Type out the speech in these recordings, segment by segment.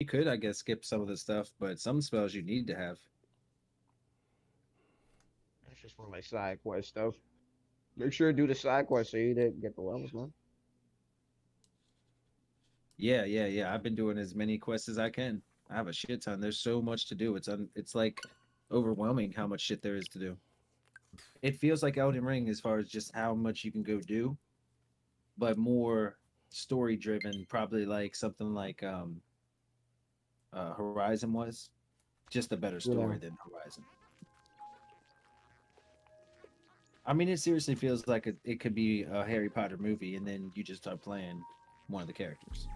could, I guess, skip some of the stuff, but some spells you need to have. That's just for like side quest stuff. Make sure to do the side quest so you didn't get the levels, man. Yeah, yeah, yeah. I've been doing as many quests as I can. I have a shit ton. There's so much to do. It's like overwhelming how much shit there is to do. It feels like Elden Ring as far as just how much you can go do, but more story driven, probably like something like Horizon was. Just a better Yeah. story than Horizon. I mean, it seriously feels like it could be a Harry Potter movie, and then you just start playing one of the characters.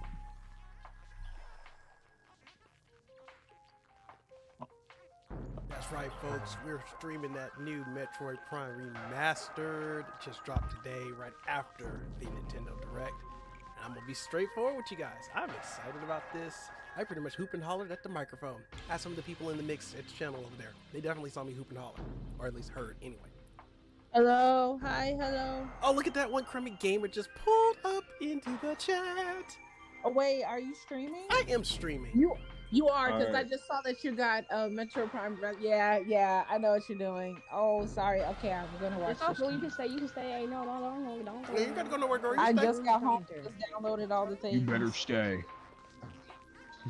That's right, folks. We're streaming that new Metroid Prime Remastered. It just dropped today, right after the Nintendo Direct. And I'm gonna be straightforward with you guys. I'm excited about this. I pretty much hoop and hollered at the microphone. Ask some of the people in the mix at the channel over there. They definitely saw me hoop and holler, or at least heard anyway. Hello, hi, hello. Oh, look at that one crummy gamer just pulled up into the chat. Oh wait, are you streaming? I am streaming. You are, because I Alright. just saw that you got Metro Prime. Yeah, I know what you're doing. Oh, sorry. Okay, I'm gonna watch It's also, this. you can stay. You can stay. Hey, no. No, you gotta go nowhere, girl. You I stay. just got home, just downloaded all the things. You better stay.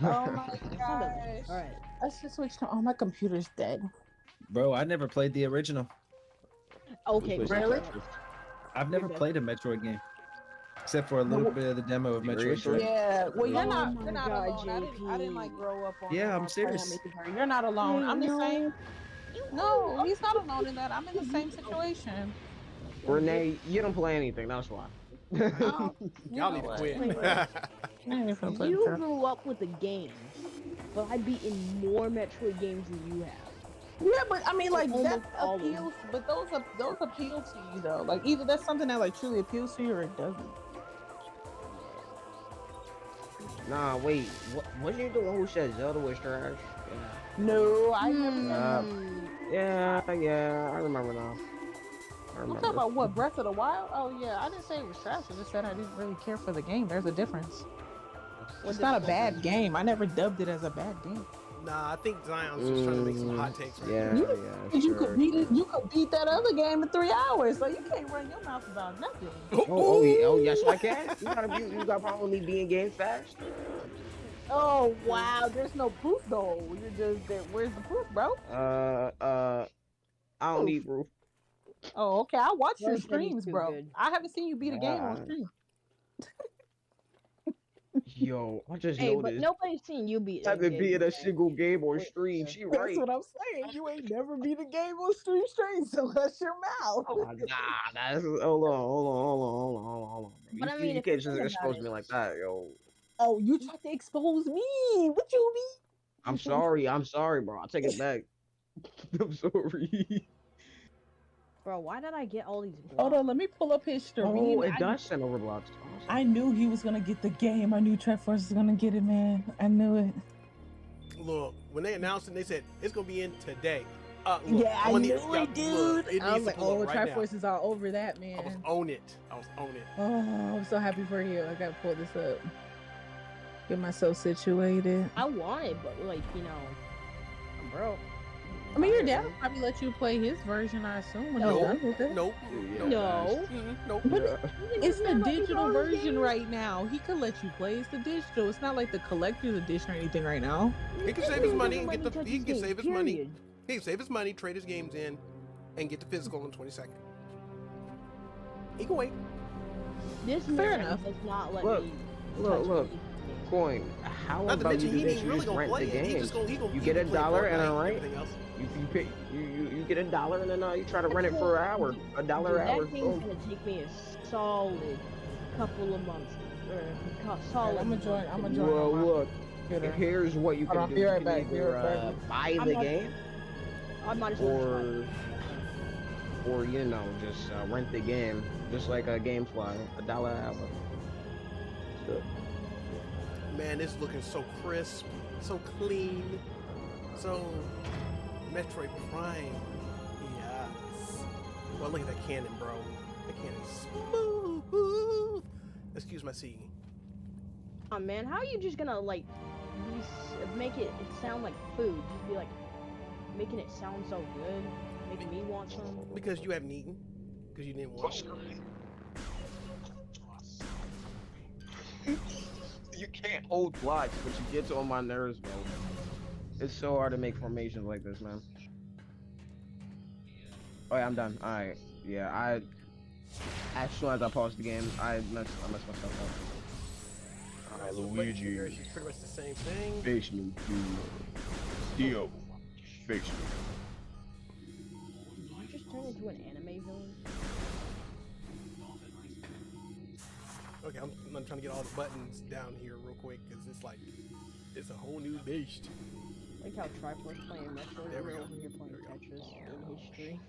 Oh my gosh. All right. Let's just switch to. Oh, my computer's dead. Bro, I never played the original. Okay. Really? I've never played a Metroid game, except for a little bit of the demo of Metroid Seriously? Dread. Yeah. Well, you're Oh not. my You're not God, alone. I didn't like JP. grow up on. Yeah, I'm on serious. Making Her. You're not alone. I'm the No. same. No, he's not alone in that. I'm in the same situation. Renee, you don't play anything, that's why. Oh, Y'all need to quit. Wait. I ain't even finna play You with her. grew up with the games, but I've beaten more Metroid games than you have. Yeah, but I mean, like Almost that all of them. appeals. But those appeal to you though. Like either that's something that like truly appeals to you, or it doesn't. Nah, wait. Wasn't you the one who said Zelda was trash? No, I never. Yeah, I remember now. I I'm remember. talking about what Breath of the Wild. Oh yeah, I didn't say it was trash. I just said I didn't really care for the game. There's a difference. It's not a bad game. I never dubbed it as a bad game. Nah, I think Zion's just trying to make some hot takes right Yeah, now. You sure. could beat it. You could beat that other game in 3 hours. So you can't run your mouth about nothing. Oh, yes, I can. You got a problem with me being game fast? Oh wow, there's no proof though. You're just there. Where's the proof, bro? I don't need proof. Oh, okay. I watch your Well, then he's streams, too bro. good. I haven't seen you beat a game on Yeah. stream. Yo, I just Hey, but noticed. nobody's seen you beat. I haven't beat a single game on Wait, stream. She That's right. what I'm saying. You ain't never beat a game on stream straight, so hush your mouth. Nah, that's hold on. But I You, mean, you if can't you just think about expose it- me like that, yo. Oh, you tried to expose me. What you mean? I'm sorry, bro. I'll take it back. I'm sorry. Bro, why did I get all these? Hold on, let me pull up his stream. Oh, it I- does send over blocks. Awesome. I knew he was gonna get the game. I knew Triforce was gonna get it, man. I knew it. Look, when they announced it, they said it's gonna be in today. Look, Yeah, I I'm gonna knew need- yeah, it, look, dude. it I was needs to like, pull oh, up right now. Triforce is all over that, I was man. on it. I was on it. Oh, I'm so happy for you. I gotta pull this up. Get myself situated. I want it, but like I'm broke. I mean, your dad will probably let you play his version, I assume, when No, he's done with it. Nope. Yeah, No. Nope. But Yeah. it's the Let me digital borrow this version game? right now. He could let you play. It's the digital. It's not like the collector's edition or anything right now. He can This save his nigga money doesn't and let get me the. touch He his can game, save his money. period. He can save his money, trade his games in, and get the physical in 20 seconds. He can wait. This Fair man enough. does not let Look, me. look, touch look. my game. Coin. How Not to about mention, you do he this? ain't You really just gonna rent play the it. He game. just gonna. He gonna. You he get can a play dollar and a Fortnite right. everything else. You get a dollar and then you try to rent it for an hour. $1 Dude, an hour. that game's Boom. gonna take me a solid couple of months. Solid. I'm gonna join. I'm gonna join. Well, on my look. computer. Here's what you Hold can on, do. be You right can back, be either right back. buy I'm the not- game I might as well. or just rent the game, just like a GameFly, $1 an hour. So, Man, this is looking so crisp, so clean, so Metroid Prime. Yes. Well, look at that cannon, bro. That cannon's smooth. Excuse my singing. Oh man, how are you just gonna like be make it sound like food. Just be like making it sound so good, making me want some. Because you haven't eaten. Because you didn't want. You can't hold blocks, but you get on my nerves, bro. It's so hard to make formations like this, man. Oh yeah, I'm done. Alright. Yeah, as soon as I paused the game, I messed myself up. Alright, Luigi. She's pretty much the same thing. Face me, dude. Dio. Face me. Did you just turn into an anime villain? Okay, I'm trying to get all the buttons down here real quick because it's like it's a whole new beast. Like how Triforce playing Metroid, There we we're go. over here playing Tetris in history.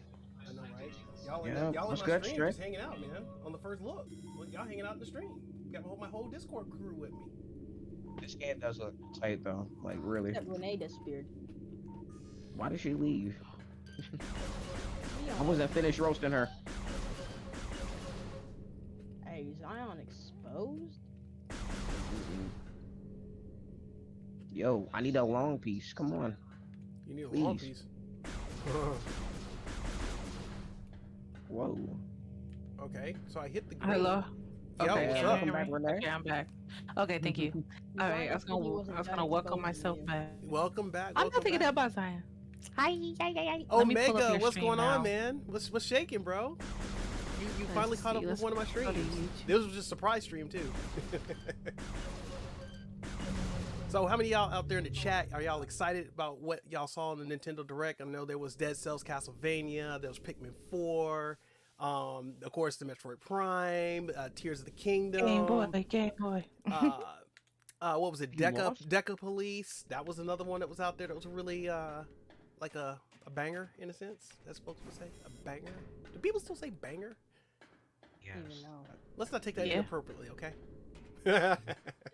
I know, right? Y'all Yeah, in what's my good, stream Stray? just hanging out, man. On the first look, y'all hanging out in the stream. Got my whole Discord crew with me. This game does look tight though. Like really. Except Renee disappeared. Why did she leave? Leon. I wasn't finished roasting her. Hey, Zion exposed? Yo, I need a long piece. Come on. You need a long Please. piece. Whoa. Okay, so I hit the green. Hello. Yo, Okay, what's yeah, up? welcome back, Renee. Okay, I'm back. Okay, thank you. All right, I was gonna welcome myself back. Welcome back. I'm welcome not thinking back. about Zion. Hi. Omega, what's going on, man? What's shaking, bro? You finally caught up with one of my streams. This was just a surprise stream too. So how many of y'all out there in the chat are y'all excited about what y'all saw in the Nintendo Direct? I know there was Dead Cells Castlevania, there was Pikmin 4, of course the Metroid Prime, Tears of the Kingdom. Game Boy. What was it? You lost? Deca Police. That was another one that was out there that was really like a banger in a sense. That's supposed to say a banger. Do people still say banger? Even know. Let's not take that Yeah. inappropriately, okay?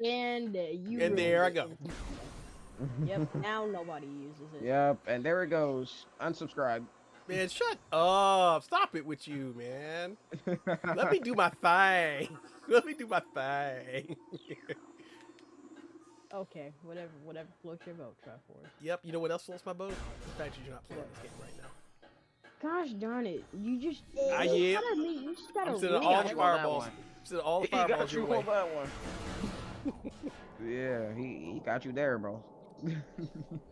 And you. And there I go. Yep. Now nobody uses it. Yep, and there it goes. Unsubscribe. Man, shut up. Stop it with you, man. Let me do my thing. Let me do my thing. Okay. Whatever floats your boat, Triforce. Yep, you know what else floats my boat? The fact that you're not playing this game right now. Gosh darn it! You just. I am. You just gotta. I'm sending win. all the Hold that fireballs. one. I'm sending all the He got fireballs you. your way. Hold that one. Yeah, he got you there, bro.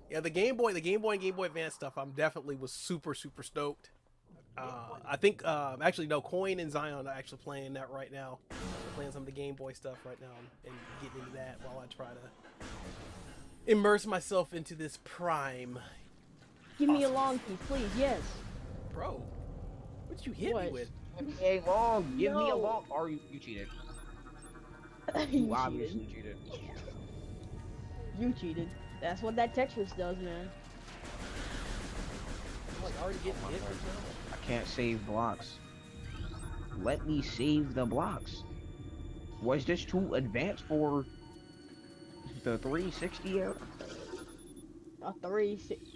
Yeah, the Game Boy and Game Boy Advance stuff, I'm definitely was super stoked. I think actually no, Coin and Zion are actually playing that right now. They're playing some of the Game Boy stuff right now and getting into that while I try to immerse myself into this Prime. Give me a long piece, please. Yes. Bro, what you hit me What? with? Hey, long. Give me a No. long. Or you cheated. You You obviously cheated. cheated. You cheated. That's what that Tetris does, man. I'm like already getting hit with now. I can't save blocks. Let me save the blocks. Was this too advanced for the 360 era? A 360.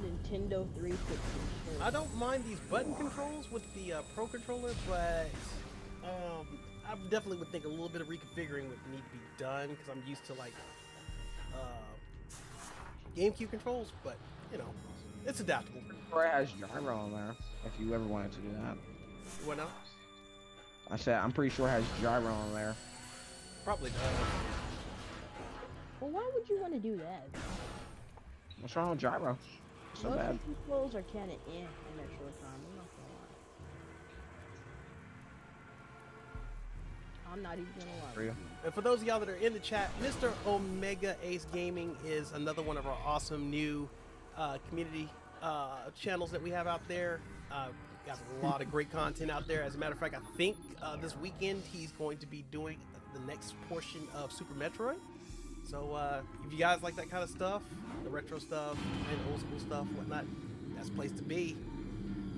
Nintendo 360. Sure. I don't mind these button controls with the Pro controller, but I definitely would think a little bit of reconfiguring would need to be done because I'm used to like GameCube controls, but you know, it's adaptable. Or it has gyro on there, if you ever wanted to do that. What now? I said, I'm pretty sure it has gyro on there. Probably does. Well, why would you want to do that? What's wrong with gyro? So Most bad. controls are kind of in Metroid Prime. I'm not gonna lie. I'm not even gonna lie. For you. And for those of y'all that are in the chat, Mr. Omega Ace Gaming is another one of our awesome new community channels that we have out there. Got a lot of great content out there. As a matter of fact, I think this weekend he's going to be doing the next portion of Super Metroid. So if you guys like that kind of stuff, the retro stuff and old school stuff, whatnot, that's the place to be.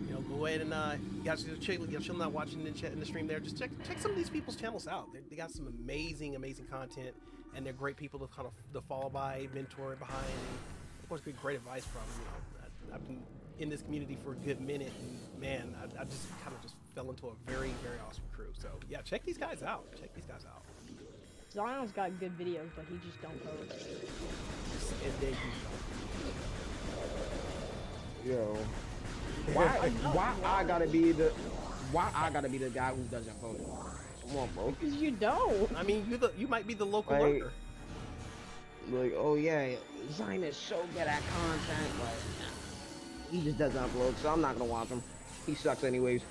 You know, go ahead and you guys are chilling out watching in the stream there. Just check some of these people's channels out. They got some amazing content, and they're great people to kind of to follow by, mentor behind, and of course get great advice from. You know, I've been in this community for a good minute, and man, I just kind of just fell into a very awesome crew. So yeah, check these guys out. Check these guys out. Zion's got good videos, but he just don't post. And then Yo. Why I gotta be the guy who doesn't vote? Come on, bro. Because you don't. I mean, you might be the local Like- lurker. Like, oh yeah, Zion is so good at content, but he just doesn't upload, so I'm not gonna watch him. He sucks anyways.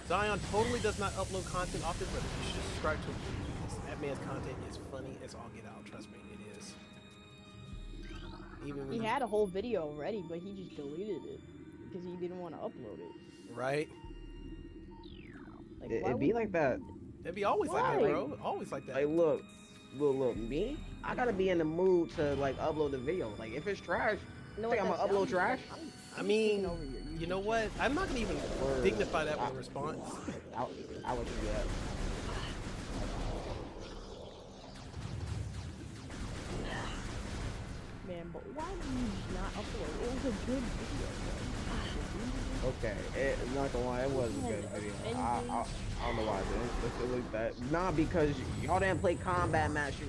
Zion totally does not upload content often, but you should subscribe to him because that man's content is funny as all get out. Trust me, it is. Even when He had a whole video already, but he just deleted it because he didn't want to upload it. right? Like, why It'd be would like you that. do that? It'd be always like that, Why? bro. Always like that. Like, look, me? I gotta be in the mood to like upload the video. Like, if it's trash, You think I'm that gonna upload sounds trash? like? I I'm mean, taking over your you know YouTube what? I'm not gonna even Word. dignify that with a response. I'll let you do that. Man, but why do you not upload? It was a good video, bro. Okay, not gonna lie, it was a good video. I don't know why I didn't. It like that. Nah, because y'all didn't play combat matches.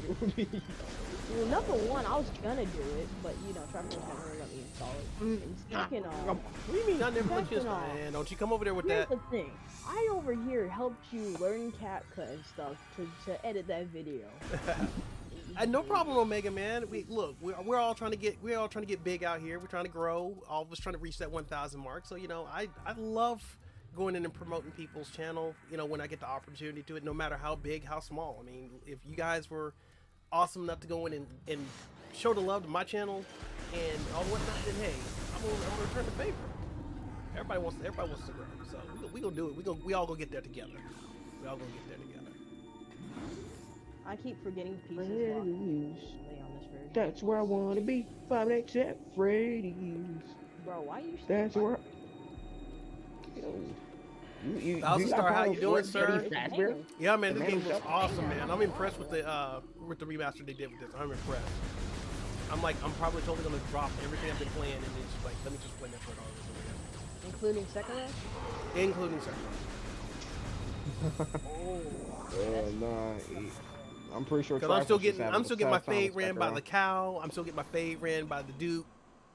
Well, number one, I was gonna do it, but you know, Trevor was gonna really let me install it. And second off, What do you mean? I never let you Second off, Man, don't you come over there with here's that? the thing. I over here helped you learn CapCut and stuff to edit that video. No problem, Omega man. We're all trying to get big out here. We're trying to grow. All of us trying to reach that 1,000 mark. So you know, I love going in and promoting people's channel. You know, when I get the opportunity to it, no matter how big, how small. I mean, if you guys were awesome enough to go in and show the love to my channel and all whatnot, then hey, I'm gonna return the favor. Everybody wants to grow. So we gonna do it. We all gonna get there together. We all gonna get there together. I keep forgetting pieces while I play on this version. That's where I wanna be. 5 at Freddy's. Bro, why you? That's where. You Thousand Star, how you doing, sir? Fazbear? Yeah, man, this Man, game looks yourself. awesome, man. I'm impressed with the remaster they did with this. I'm impressed. I'm probably totally gonna drop everything I've been playing and then just let me just play Metroid all over Including Sekiro? again, including Sekiro. Nah. I'm pretty sure. Because I'm still Triforce is getting having a my tough time fade with ran by Sekiro. the cow. I'm still getting my fade ran by the dude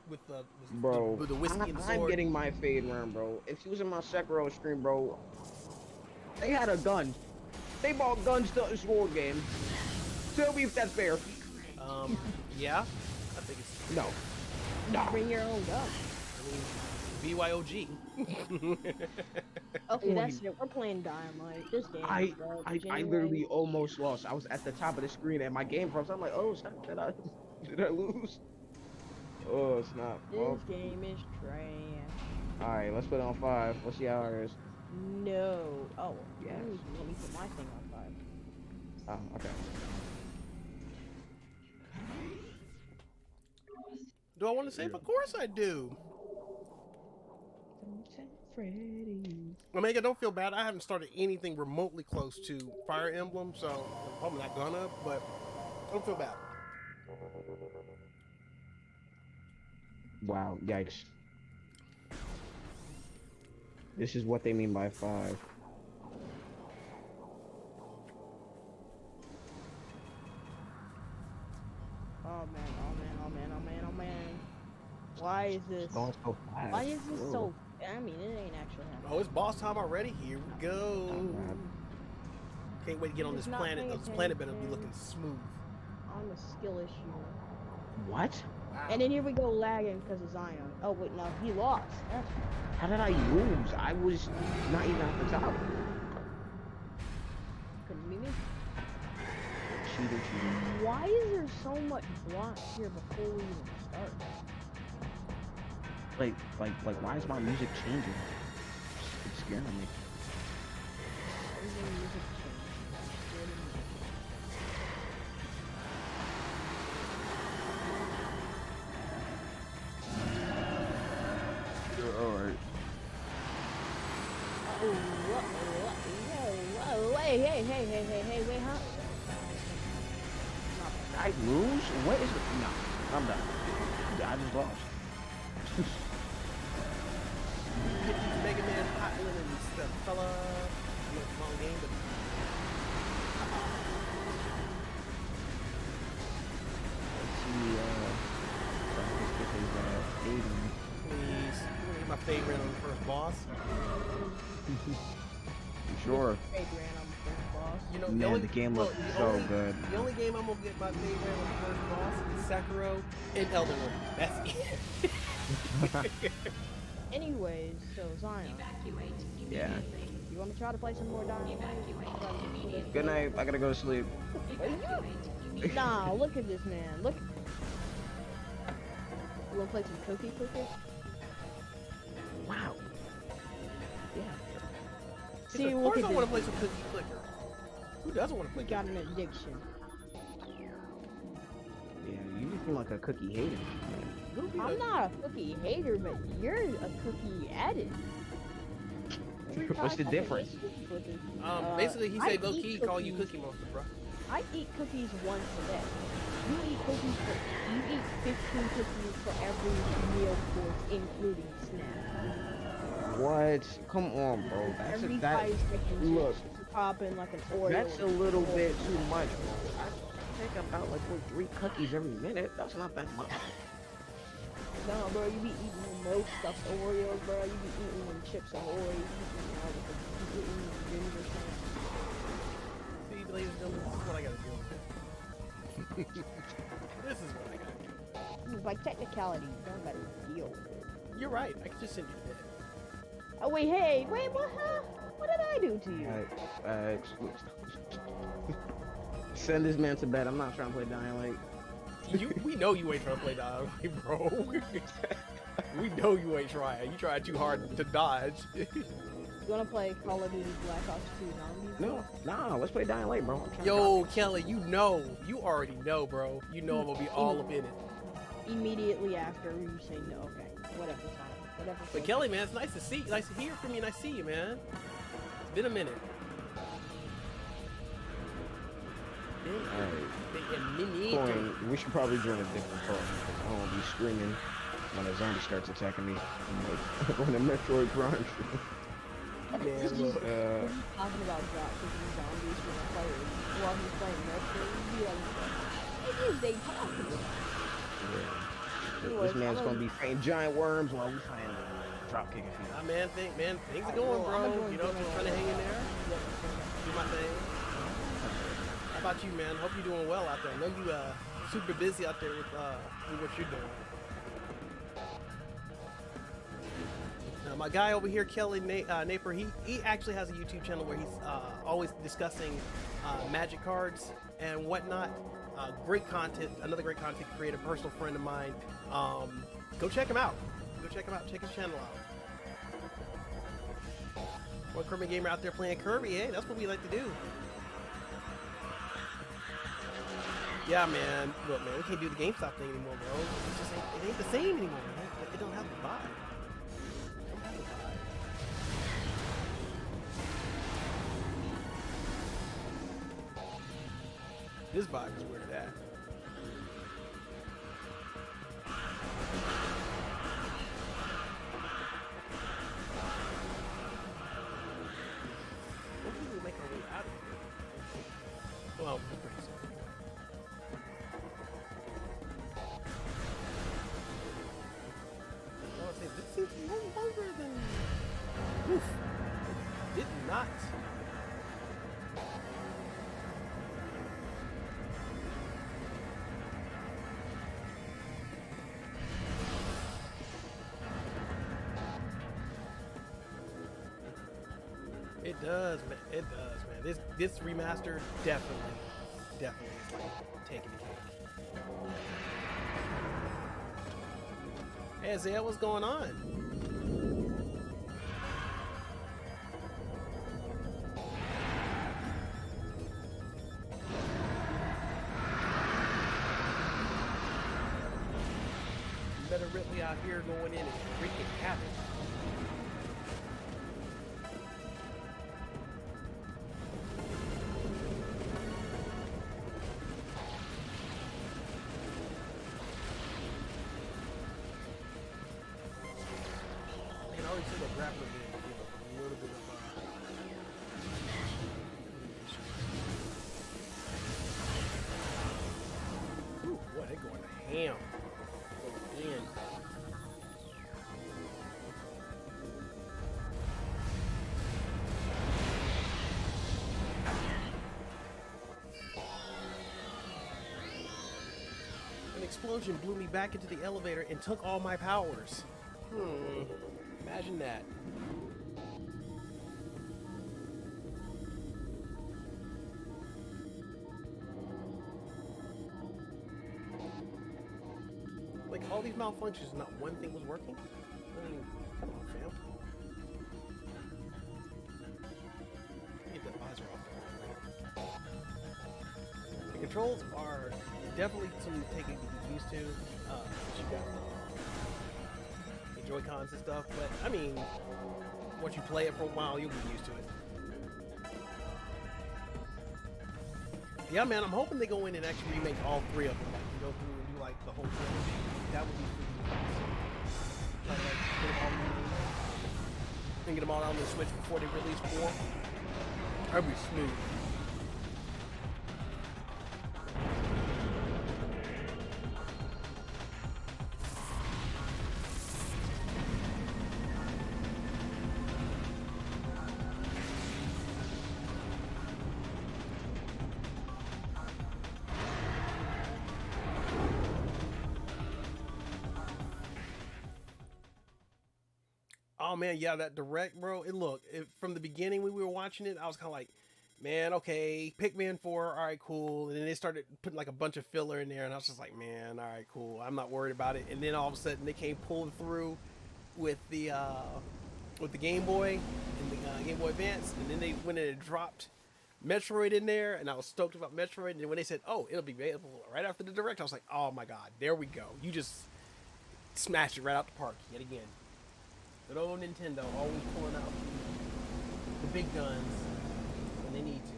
with the Bro, with the whiskey and the I'm sword. getting my fade run, bro. If you was in my Sekiro stream, bro, they had a gun. They bought guns to a sword game. Tell me if that's fair. Yeah, I think it's. No. No. Bring your own gun. I mean, BYOG. Okay, that's it. We're playing Dynamite. This game. I garbage literally anyway. almost lost. I was at the top of the screen and my game froze. I'm like, oh snap, did I lose? Oh snap. This Well, game is trash. alright, let's put it on 5. Let's see how it is. No. Oh, Yes. let me put my thing on 5. Oh, okay. Do I want to save? Of course I do. Omega, don't feel bad. I haven't started anything remotely close to Fire Emblem, so I'm probably not gonna, but don't feel bad. Wow, yikes. This is what they mean by 5. Oh man, oh man, oh man, oh man, oh man. Why is this? Going so fast. Why is this Whoa. so? I mean, it ain't actually happening. Oh, it's boss time already. Here we go. Alright. Can't wait to get on this He's not planet. paying This planet better be attention. looking smooth. On the skill issue. What? And then here we go lagging because of Zion. Oh wait, no, he lost. That's How did I lose? I was not even at the top. couldn't be me. Cheater. Why is there so much block here before we even start? Like, why is my music changing? It's scaring me. Everything music changed. Scared of me. Alright. Whoa, hey, wait, huh? I lose? What is it? No, I'm done. I just lost. Get these Mega Man hot and stuff, fella. I know it's a long game, but fade ran on the first boss. Sure. Fade ran on the first boss. You know, Man, the game looks so good. The only game I'm gonna get my fade ran on the first boss is Sekiro and Elden Ring. That's it. Anyways, so Zion, Yeah. you want to try to play some more Dying Light? Good night. I gotta go to sleep. Nah, look at this man. Look. You want to play some Cookie Clicker? Wow. Yeah. See, See, of look course at I want this. to play some Cookie Clicker. Who doesn't want to play? He got an addiction. Yeah, you just seem like a cookie hater. I'm not a cookie hater, but you're a cookie addict. Every What's the time I difference? eat Cookie Clickers, Basically, he I said low eat key call you cookies. Cookie Monster, bro. I eat cookies once a day. You eat cookies for, you eat 15 cookies for every meal course, including snacks. What? Come on, bro. That's Every that. 5 seconds, Look, you pop in like an Oreo. that's a or little Oreo. bit too much, bro. I take about like 3 cookies every minute. That's not that much. No, bro, you be eating them milk stuffed Oreos, bro. You be eating them Chips Ahoy. You be eating ginger snacks. See, ladies and gentlemen, this is what I gotta do. This is what I gotta do. By technicality, you don't gotta deal with it. You're right. I can just send you to bed. Oh wait, hey, wait, what? Huh? What did I do to you? Send this man to bed. I'm not trying to play Dying Light. We know you ain't trying to play dodge, bro. We know you ain't trying. You tried too hard to dodge. You wanna play Call of Duty Black Ops 2 Zombies? No, nah, let's play Dying Light, bro. I'm trying to Yo, Kelly, you already know, bro. You know I'm gonna be all up in it. Immediately after you say no, okay, whatever, fine, whatever. But Kelly, man, it's nice to hear from you, and I see you, man. It's been a minute. Coin, we should probably join a different call because I won't be screaming when a zombie starts attacking me. When the Metroid Prime. Man, look. Talking about drop kicking zombies when I play while he's playing Metroid, you'd be like, what is they talking about? This man's gonna be fighting giant worms while we fighting drop kicking people. Nah, man, things are going, bro. You know, just trying to hang in there. Do my thing. How about you, man? Hope you're doing well out there. I know you super busy out there with what you're doing. Now, my guy over here, Kelly Naper, he actually has a YouTube channel where he's always discussing magic cards and whatnot. Great content, another great content creator, personal friend of mine. Go check him out. Check his channel out. One Kirby gamer out there playing Kirby, hey, that's what we like to do. Yeah, man. Look, man, we can't do the GameStop thing anymore, bro. It ain't the same anymore, man. It don't have the vibe. It don't have the vibe. This vibe is where it at. Hopefully we'll make our way out of here. Well, we're pretty soon. This seems longer than. Oof. Did not. It does, man. It does, man. This remaster definitely is like taking the cake. Hey, Isaiah, what's going on? Better Ripley out here going in and freaking havoc. I always see the grappler being, a little bit of ooh, boy, they going to ham. Going in. explosion blew me back into the elevator and took all my powers. Imagine that. Like, all these malfunctions, not one thing was working? I mean, come on, fam. Get that visor off. The controls are definitely something to get used to. You got the Joy-Cons and stuff, but I mean, once you play it for a while, you'll get used to it. Yeah, man, I'm hoping they go in and actually remake all three of them. Like, you go through and do like the whole thing. That would be pretty awesome. Try to like get them all out on the Switch before they release 4. That'd be smooth. Oh man, yeah, that direct, bro. From the beginning when we were watching it, I was kind of like, man, okay, Pikmin 4, all right, cool. And then they started putting like a bunch of filler in there, and I was just like, man, all right, cool. I'm not worried about it. And then all of a sudden, they came pulling through with the Game Boy and the Game Boy Advance, and then they went in and dropped Metroid in there, and I was stoked about Metroid. And then when they said, oh, it'll be available right after the direct, I was like, oh my god, there we go. You just smashed it right out the park yet again. Good old Nintendo, always pulling out the big guns when they need to.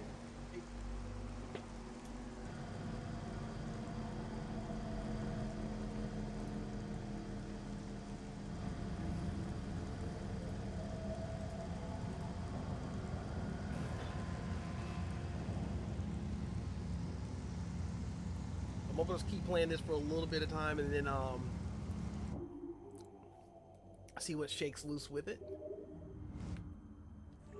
I'm gonna just keep playing this for a little bit of time, and then see what shakes loose with it.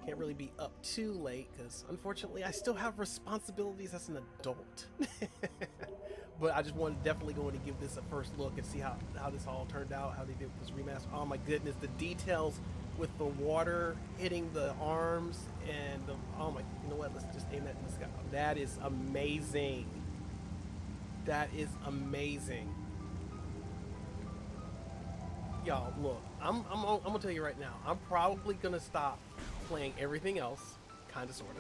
Can't really be up too late because unfortunately I still have responsibilities as an adult. But I just wanted to definitely go in and give this a first look and see how this all turned out, how they did with this remaster. Oh my goodness, the details with the water hitting the arms and the, oh my, you know what, let's just aim that in the sky. That is amazing. That is amazing. Y'all, look, I'm gonna tell you right now, I'm probably gonna stop playing everything else, kinda sorta,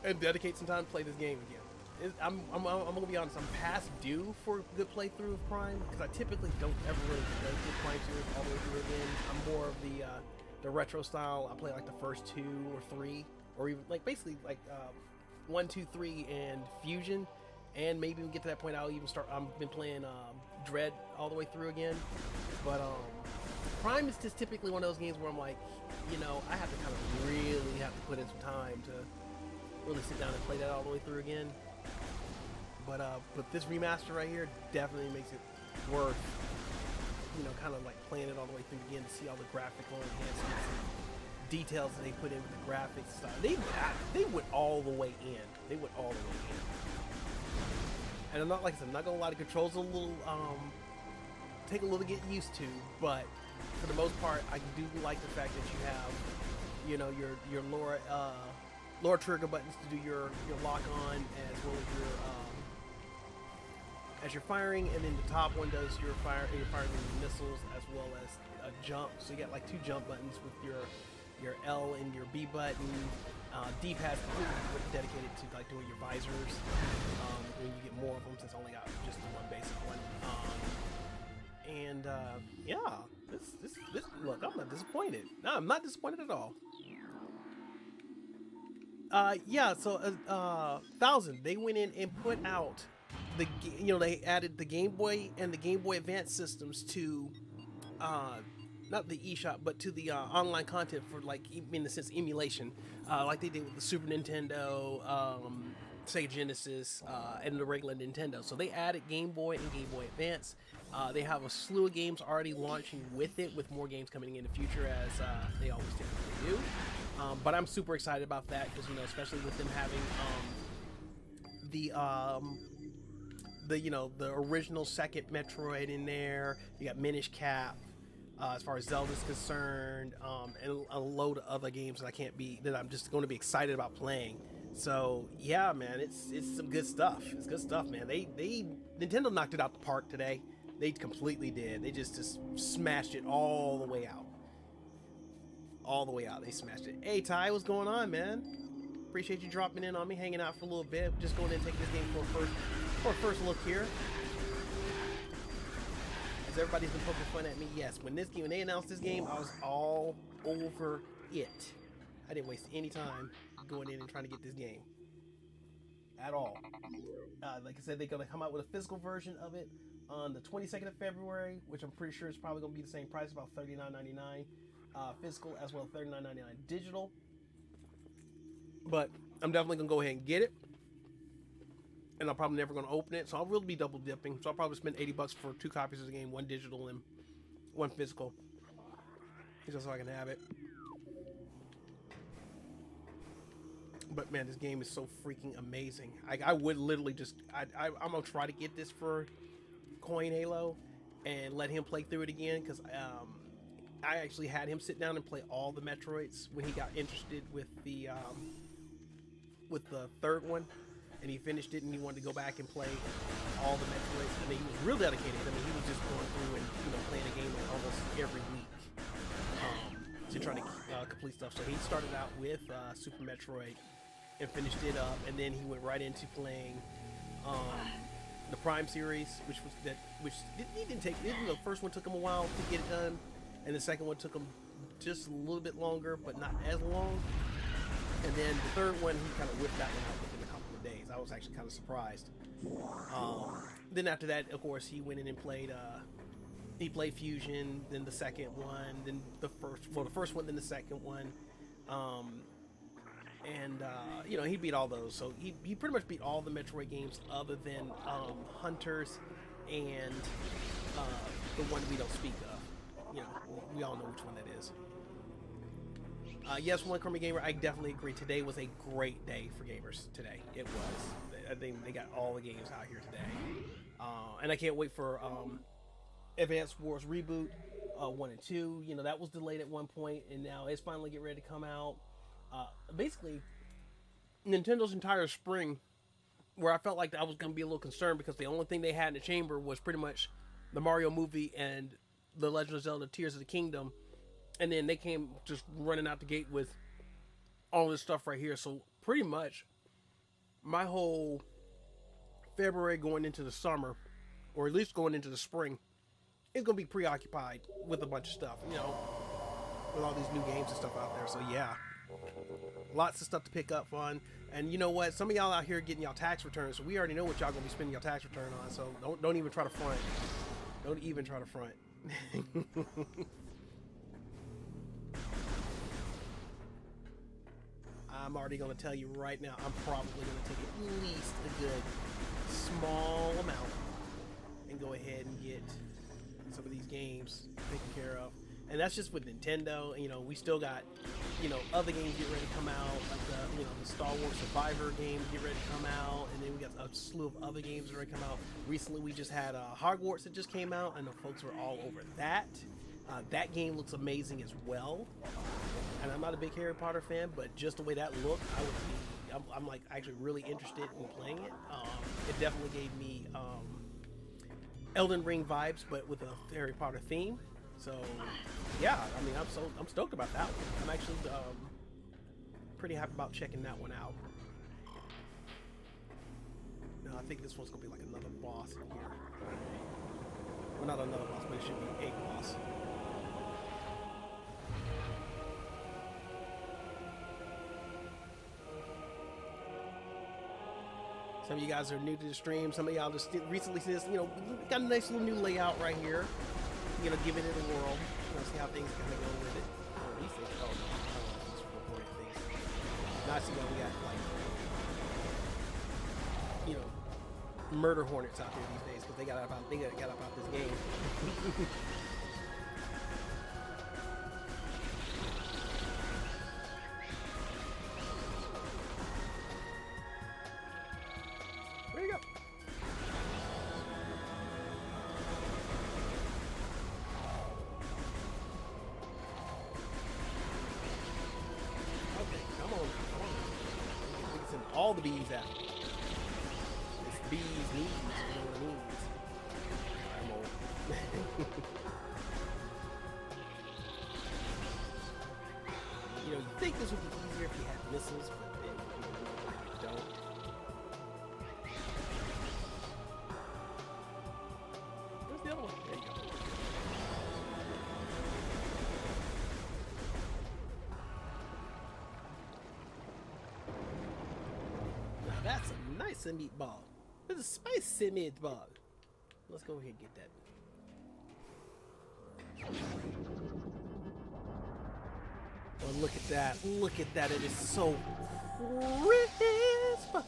and dedicate some time to play this game again. I'm gonna be honest, I'm past due for a good playthrough of Prime, because I typically don't ever really play through Prime series all the way through again. I'm more of the retro style. I play like the first 2 or 3, or even like basically like 1, 2, 3 and Fusion, and maybe we get to that point I'll even start, I've been playing Dread all the way through again. But Prime is just typically one of those games where I'm like, you know, I have to kind of really have to put in some time to really sit down and play that all the way through again. But this remaster right here definitely makes it worth, you know, kind of like playing it all the way through again to see all the graphical enhancements and details that they put in with the graphics stuff. They went all the way in. They went all the way in. And I'm not, like I said, I'm not gonna lie, the controls are a little take a little to get used to, but for the most part, I do like the fact that you have, you know, your lower trigger buttons to do your lock on, as well as your firing, and then the top one does your firing missiles, as well as a jump. So you got like 2 jump buttons with your L and your B button. D-pad completely dedicated to like doing your visors. When you get more of them, since I only got just the one basic one. Yeah, this look, I'm not disappointed. No, I'm not disappointed at all. Yeah, so 1000, they went in and put out the, you know, they added the Game Boy and the Game Boy Advance systems to not the eShop, but to the online content for, like, in the sense emulation, like they did with the Super Nintendo, Sega Genesis, and the regular Nintendo. So they added Game Boy and Game Boy Advance. They have a slew of games already launching with it, with more games coming in the future, as they always typically do. But I'm super excited about that because, you know, especially with them having the original second Metroid in there. You got Minish Cap, as far as Zelda's concerned, and a load of other games that I'm just going to be excited about playing. So yeah, man, it's some good stuff. It's good stuff, man. Nintendo knocked it out the park today. They completely did. They just smashed it all the way out. All the way out. They smashed it. Hey Ty, what's going on, man? Appreciate you dropping in on me, hanging out for a little bit. Just going in and taking this game for a first look here. As everybody's been poking fun at me, yes, when they announced this game, I was all over it. I didn't waste any time going in and trying to get this game at all. Like I said, they're gonna come out with a physical version of it on the 22nd of February, which I'm pretty sure is probably gonna be the same price, about $39.99 physical, as well as $39.99 digital. But I'm definitely gonna go ahead and get it, and I'm probably never gonna open it, so I'll really be double dipping. So I'll probably spend $80 for 2 copies of the game, 1 digital and 1 physical, just so I can have it. But man, this game is so freaking amazing. I would literally just I'm gonna try to get this for Coin Halo and let him play through it again, because I actually had him sit down and play all the Metroids when he got interested with the third one, and he finished it and he wanted to go back and play all the Metroids. I mean, he was real dedicated. I mean, he was just going through and playing a game like almost every week to try to complete stuff. So he started out with Super Metroid and finished it up, and then he went right into playing the Prime series, which didn't take. The first one took him a while to get it done, and the second one took him just a little bit longer, but not as long. And then the third one, he kind of whipped that one out within a couple of days. I was actually kind of surprised. Then after that, of course, he went in and played. He played Fusion, then the second one, then the first one, then the second one. He beat all those. So he pretty much beat all the Metroid games other than Hunters and the one we don't speak of. We all know which one that is. Yes, One Crummy Gamer, I definitely agree. Today was a great day for gamers. Today, it was. I think they got all the games out here today. And I can't wait for Advance Wars Reboot 1 and 2. That was delayed at one point, and now it's finally getting ready to come out. Basically, Nintendo's entire spring, where I felt like I was going to be a little concerned because the only thing they had in the chamber was pretty much the Mario movie and The Legend of Zelda Tears of the Kingdom, and then they came just running out the gate with all this stuff right here. So pretty much my whole February going into the summer, or at least going into the spring, is going to be preoccupied with a bunch of stuff, with all these new games and stuff out there. So yeah, lots of stuff to pick up on. And you know what? Some of y'all out here getting y'all tax returns, so we already know what y'all gonna be spending your tax return on. So don't even try to front. Don't even try to front. I'm already gonna tell you right now, I'm probably gonna take at least a good small amount and go ahead and get some of these games taken care of. And that's just with Nintendo. We still got, other games get ready to come out, like the Star Wars Survivor game get ready to come out, and then we got a slew of other games that are ready to come out. Recently, we just had Hogwarts that just came out. I know folks were all over that. That game looks amazing as well. And I'm not a big Harry Potter fan, but just the way that looked, I'm like actually really interested in playing it. It definitely gave me Elden Ring vibes, but with a Harry Potter theme. So yeah, I'm stoked about that one. I'm actually pretty happy about checking that one out. Now I think this one's gonna be like another boss in here. Well, not another boss, but it should be a boss. Some of you guys are new to the stream. Some of y'all just recently see this. Got a nice little new layout right here. Giving it a whirl. See how things kind of go with it. These things. Oh, these recording things. Now I see why we got murder hornets out there these days, because they got about this game. There you go. all the bees at me. It's bees knees, you know what I mean? I'm old. You know, you think this would be easier if you had missiles, but then you don't. Where's the other one? There you go. Now that's a nice meatball. It's a spicy meatball. Let's go ahead and get that. Oh, look at that. Look at that. It is so crisp. We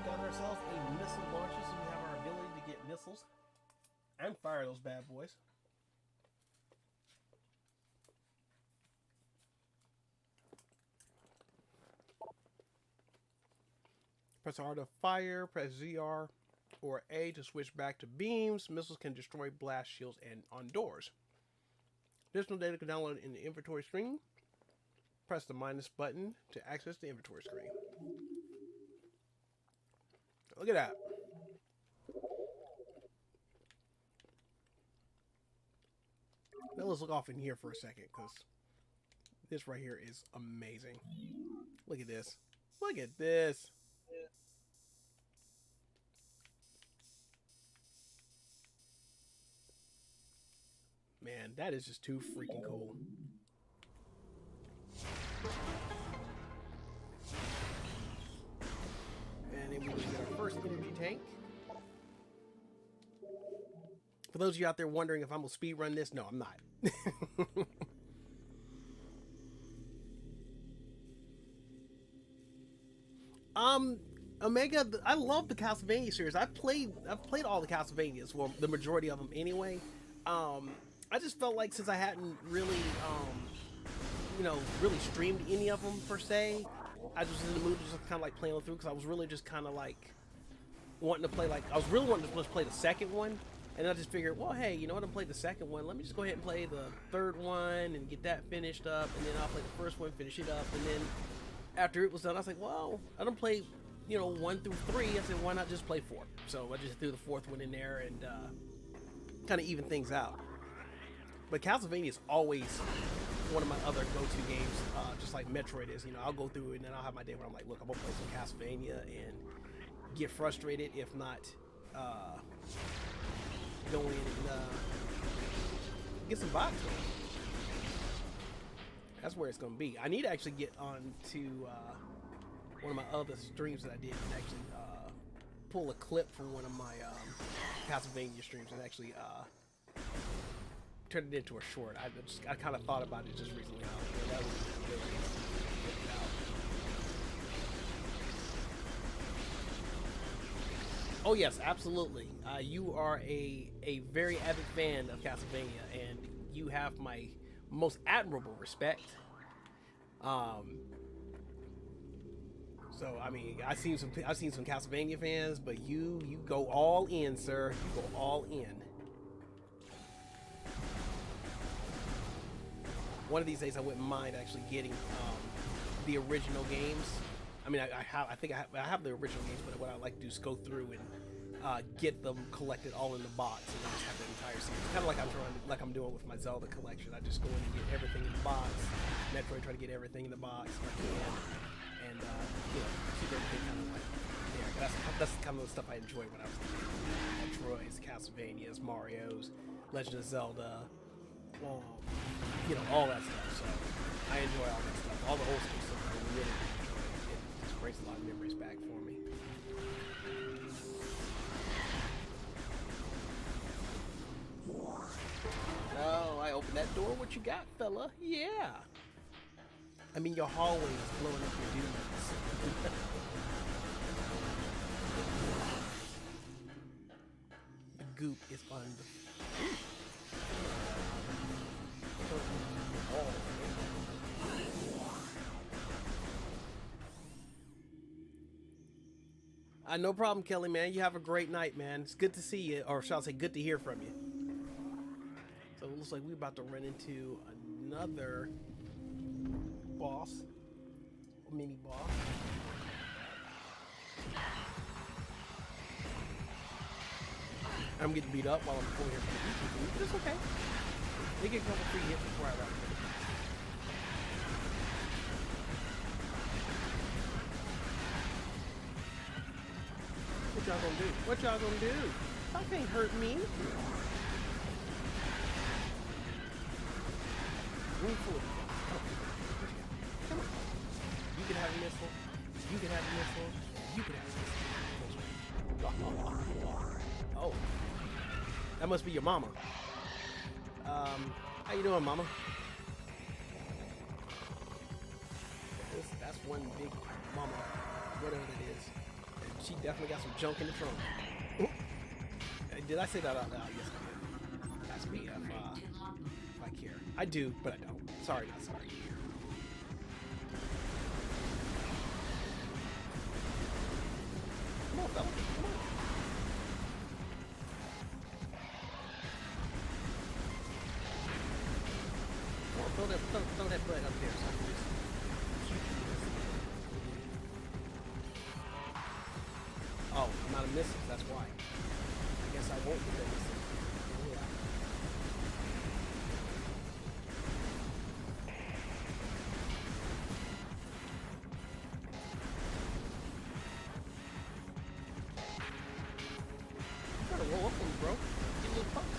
got ourselves a missile launcher, so we have our ability to get missiles and fire those bad boys. Press R to fire, press ZR or A to switch back to beams. Missiles can destroy blast shields and on doors. Additional data can download in the inventory screen. Press the minus button to access the inventory screen. Look at that. Now let's look off in here for a second, because this right here is amazing. Look at this. Look at this. Man, that is just too freaking cool. And then we're going to get our first energy tank. For those of you out there wondering if I'm going to speedrun this, no, I'm not. Omega, I love the Castlevania series. I've played all the Castlevanias, well, the majority of them anyway. I just felt like since I hadn't really, you know, really streamed any of them per se, I was in the mood to just kind of like playing through, because I was really just kind of like wanting to play, like, I was really wanting to play the second one, and I just figured, well, hey, you know what, I'm playing the second one, let me just go ahead and play the third one and get that finished up, and then I'll play the first one, finish it up, and then after it was done, I was like, well, I don't play, you know, 1 through 3, I said, why not just play 4? So I just threw the 4th one in there and kind of even things out. But Castlevania is always one of my other go-to games, just like Metroid is. You know, I'll go through it and then I'll have my day where I'm like, look, I'm gonna play some Castlevania and get frustrated, if not go in and get some bots going. That's where it's gonna be. I need to actually get on to one of my other streams that I did and actually pull a clip from one of my Castlevania streams and actually turn it into a short. I kind of thought about it just recently. That was really oh yes, absolutely. You are a very avid fan of Castlevania, and you have my most admirable respect. So I mean, I've seen some Castlevania fans, but you go all in, sir. You go all in. One of these days, I wouldn't mind actually getting the original games. I mean, I think I have the original games, but what I like to do is go through and get them collected all in the box, and then just have the entire series. Kind of like I'm doing with my Zelda collection. I just go in and get everything in the box. Metroid, try to get everything in the box if I can, and you know, keep everything kind of like there. That's kind of the stuff I enjoyed when I was Metroids, Castlevanias, Mario's, Legend of Zelda. You know, all that stuff. So I enjoy all that stuff. All the old school stuff I really enjoy. It just brings a lot of memories back for me. Oh, I opened that door. What you got, fella? Yeah. I mean, your hallway is blowing up your dudes. The goop is on the... Ooh. No problem, Kelly, man. You have a great night, man. It's good to see you, or shall I say good to hear from you. So it looks like we're about to run into another boss. mini boss. I'm getting beat up while I'm pulling here from the YouTube, but it's okay. They get a couple free hits before I wrap it. What y'all gonna do? What y'all gonna do? Y'all can't hurt me. Room full of you. Come on. You can have a missile. You can have a missile. You can have a missile. Oh. That must be your mama. How you doing, mama? That's one big mama, whatever that is. And she definitely got some junk in the trunk. Did I say that out loud? Yes, I did. That's me if I care. I do, but I don't. Sorry, not sorry. Come on, fella. Come on. Throw that butt up there so I can just shoot you. Oh, I'm out of missiles, that's why. I guess I won't get that missile. Yeah. You gotta roll up on me, bro. Get a little pucks.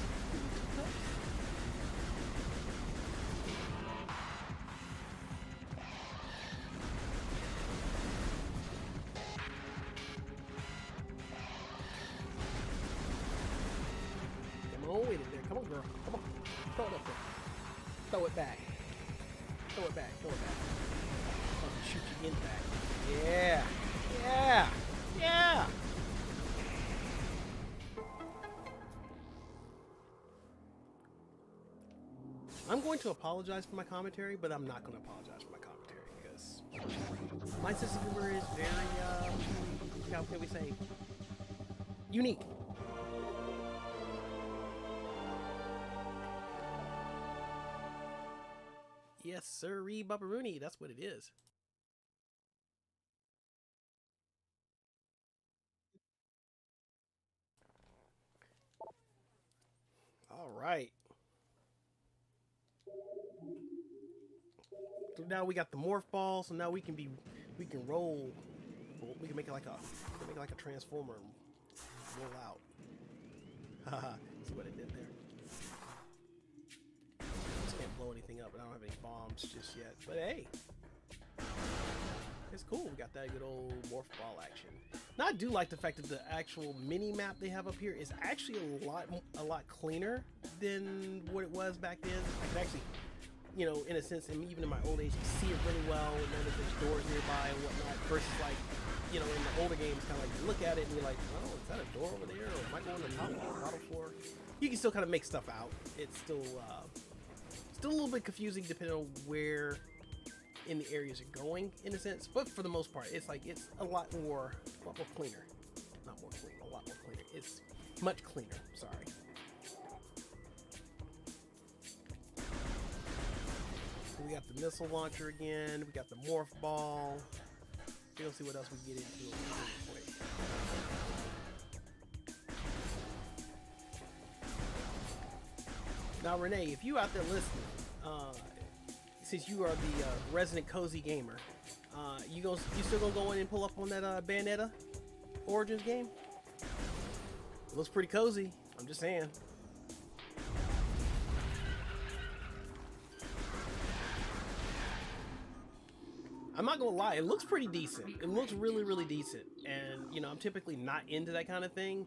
Come on, girl. Come on. Throw it up there. Throw it back. Throw it back. Throw it back. I'll shoot you in the back. Yeah. Yeah. Yeah. I'm going to apologize for my commentary, but I'm not going to apologize for my commentary because my sense of humor is very, how can we say, unique. Yes, sirree, Bubba-rooney. That's what it is. All right. So now we got the morph ball, so now we can roll. We can make it like a transformer and roll out. Haha. See what I did there. Just can't blow anything up, and I don't have any bombs just yet. But hey, it's cool. We got that good old morph ball action. Now I do like the fact that the actual mini map they have up here is actually a lot cleaner than what it was back then. I can actually, you know, in a sense, and even in my old age, see it really well and know that there's doors nearby and whatnot. Versus like, you know, in the older games, kind of like you look at it and you're like, oh, is that a door over there, or am I going to the top of the bottom floor? You can still kind of make stuff out. It's still a little bit confusing depending on where in the areas you're going, in a sense. But for the most part, it's like it's a lot more cleaner. Not more clean, a lot more cleaner. It's much cleaner. Sorry. So we got the missile launcher again. We got the morph ball. We'll see what else we can get into real quick. Now, Renee, if you out there listening, since you are the resident cozy gamer, you still gonna go in and pull up on that Bayonetta Origins game? It looks pretty cozy. I'm just saying. I'm not gonna lie, it looks pretty decent. It looks really, really decent. And, you know, I'm typically not into that kind of thing,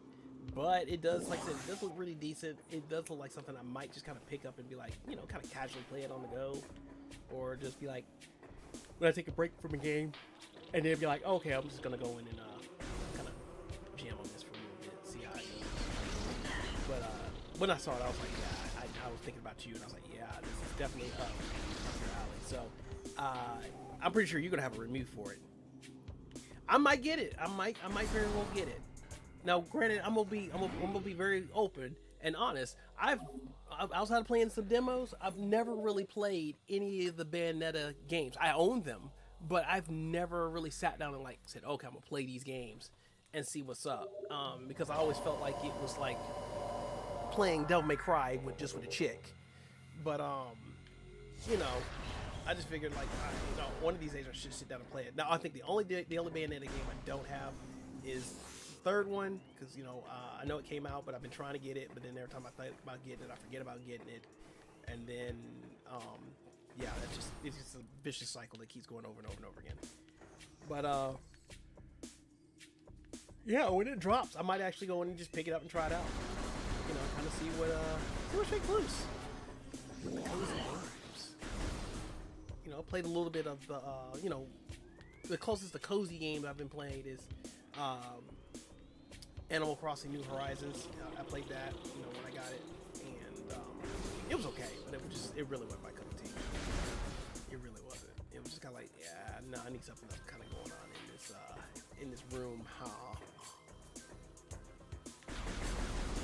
but it does, like I said, it does look really decent. It does look like something I might just kind of pick up and be like, you know, kind of casually play it on the go. Or just be like, when I take a break from a game, and then be like, oh, okay, I'm just gonna go in and kind of jam on this for a little bit, see how it goes. But when I saw it, I was like, yeah, I was thinking about you, and I was like, yeah, this is definitely up your alley. So, I'm pretty sure you're gonna have a review for it. I might get it. I might very well get it. Now, granted, I'm gonna be very open and honest. Outside of playing some demos, I've never really played any of the Bayonetta games. I own them, but I've never really sat down and like said, okay, I'm gonna play these games and see what's up. Because I always felt like it was like playing Devil May Cry with a chick. But you know, I just figured like, you know, one of these days I should sit down and play it. Now I think the only Bayonetta game I don't have is the third one, because you know I know it came out, but I've been trying to get it. But then every time I think about getting it, I forget about getting it, and then yeah, it's just a vicious cycle that keeps going over and over and over again. But yeah, when it drops, I might actually go in and just pick it up and try it out. You know, kind of see what shakes loose. You know, I played a little bit of the you know, the closest to cozy game I've been playing is Animal Crossing New Horizons. I played that, you know, when I got it, and it was okay, but it really wasn't my cup of tea. It really wasn't. It was just kind of like, yeah, no, I need something else kind of going on in this room.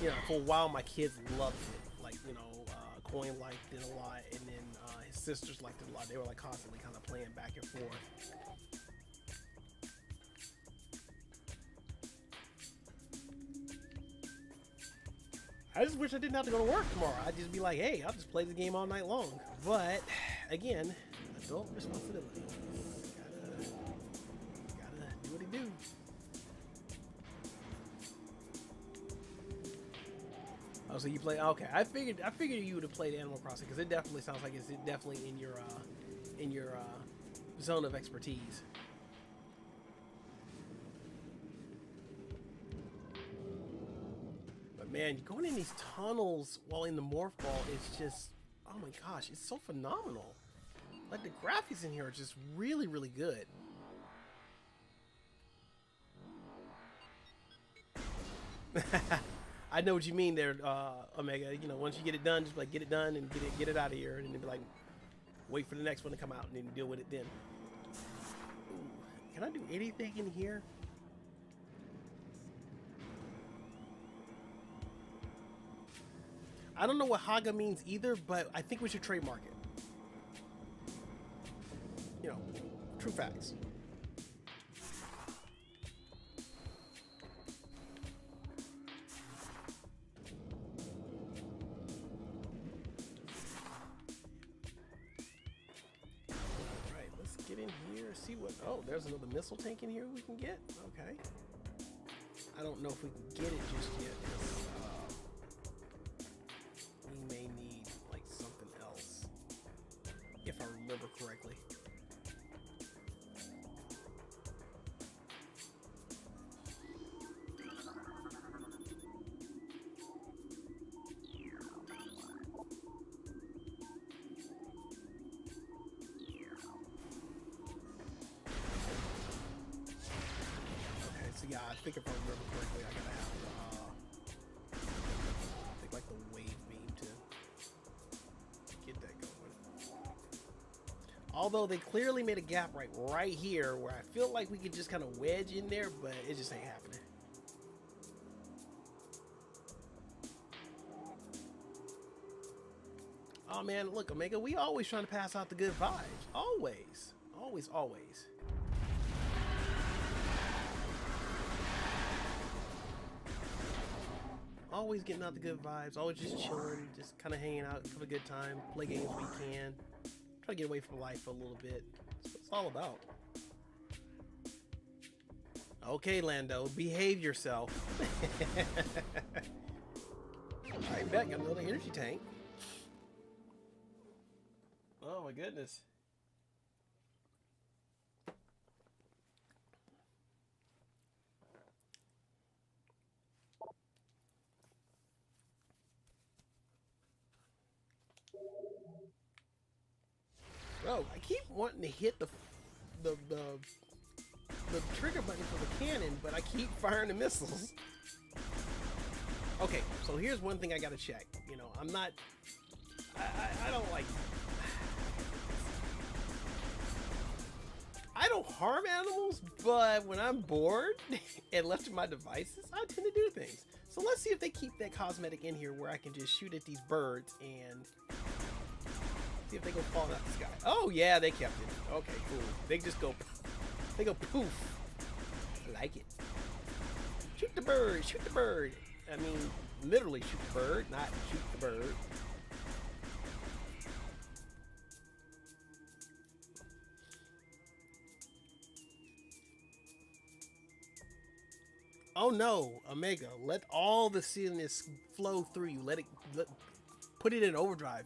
You know, for a while my kids loved it. Like, you know, Coin liked it a lot, and then his sisters liked it a lot. They were like constantly kind of playing back and forth. I just wish I didn't have to go to work tomorrow. I'd just be like, hey, I'll just play the game all night long. But again, adult responsibility. Gotta do what he do. Oh, so you play? Okay, I figured you would have played Animal Crossing, because it definitely sounds like it's definitely in your zone of expertise. But man, going in these tunnels while in the morph ball is just, oh my gosh, it's so phenomenal. Like, the graphics in here are just really, really good. I know what you mean there, Omega. You know, once you get it done, just like get it done and get it out of here, and then be like, wait for the next one to come out and then deal with it then. Ooh, can I do anything in here? I don't know what Haga means either, but I think we should trademark it. You know, true facts. Get in here, see what. Oh, there's another missile tank in here we can get. Okay. I don't know if we can get it just yet. We may need like something else, if I remember correctly. Yeah, I think if I remember correctly, I gotta have I think like the wave beam to get that going. Although they clearly made a gap right here where I feel like we could just kind of wedge in there, but it just ain't happening. Oh man, look, Omega, we always trying to pass out the good vibes. Always. Always, always. Always getting out the good vibes, always just chilling, just kind of hanging out, have a good time, play games we can, try to get away from life for a little bit. That's what it's all about. Okay, Lando, behave yourself. Alright, back, got another energy tank. Oh my goodness. Bro, I keep wanting to hit the trigger button for the cannon, but I keep firing the missiles. Okay, so here's one thing I gotta check. You know, I'm not... I don't like... I don't harm animals, but when I'm bored and left to my devices, I tend to do things. So let's see if they keep that cosmetic in here where I can just shoot at these birds and See if they go falling out the sky. Oh yeah, they kept it. Okay, cool. They just go. They go poof. I like it. Shoot the bird. Shoot the bird. I mean, literally shoot the bird, not shoot the bird. Oh no, Omega, let all the silliness flow through you. Put it in overdrive.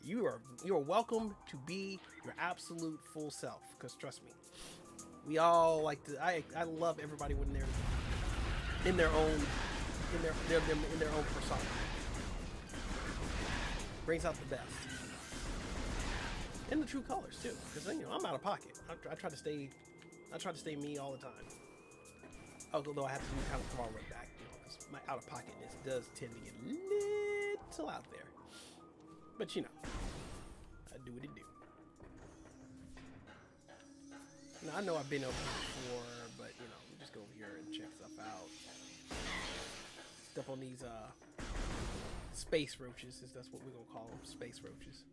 You are welcome to be your absolute full self. Because trust me, we all like to. I love everybody when they're in their own persona. Brings out the best and the true colors too. Because I'm out of pocket. I try to stay me all the time. Although I have to do kind of throttle it back, because my out of pocketness does tend to get a little out there. But I do what it do. Now I know I've been over here before, but we just go over here and check stuff out. Step on these space roaches, since that's what we're gonna call them, space roaches.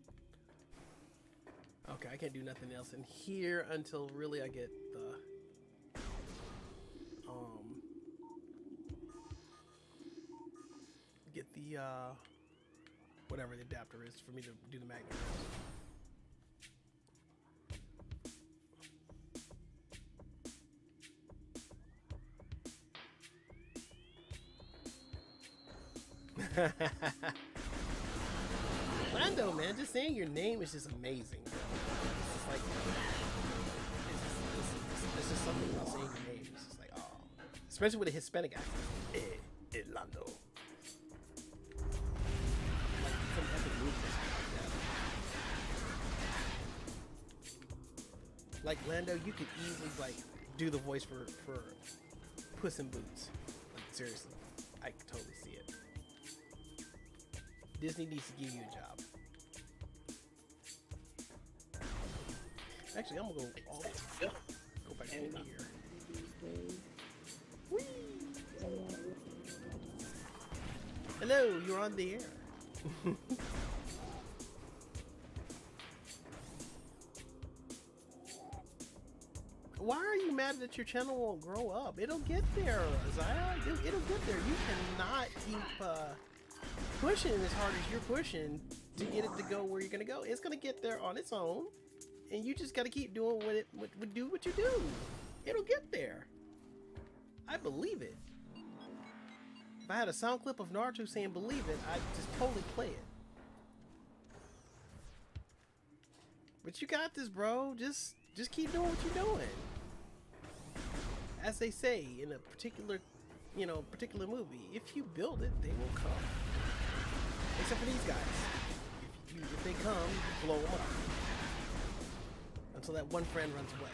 Okay, I can't do nothing else in here until really I get the whatever the adapter is for me to do the magnet. Lando, man, just saying your name is just amazing. Bro. It's just like it's just something about saying your name. It's just like, oh, especially with a Hispanic accent. Lando. Like some epic movie or something like that. Like Lando, you could easily like do the voice for Puss in Boots. Like seriously, I could totally see it. Disney needs to give you a job. Actually, I'm gonna go all the way. Go back over here. Whee! Hello, you're on the air. Why are you mad that your channel won't grow up? It'll get there, Zaya. It'll get there. You cannot keep pushing as hard as you're pushing to get it to go where you're gonna go. It's gonna get there on its own, and you just gotta keep doing what you do. It'll get there. I believe it. If I had a sound clip of Naruto saying "believe it," I'd just totally play it. But you got this, bro. Just keep doing what you're doing. As they say in a particular movie, if you build it, they will come. Except for these guys. If they come, you blow them up. Until that one friend runs away.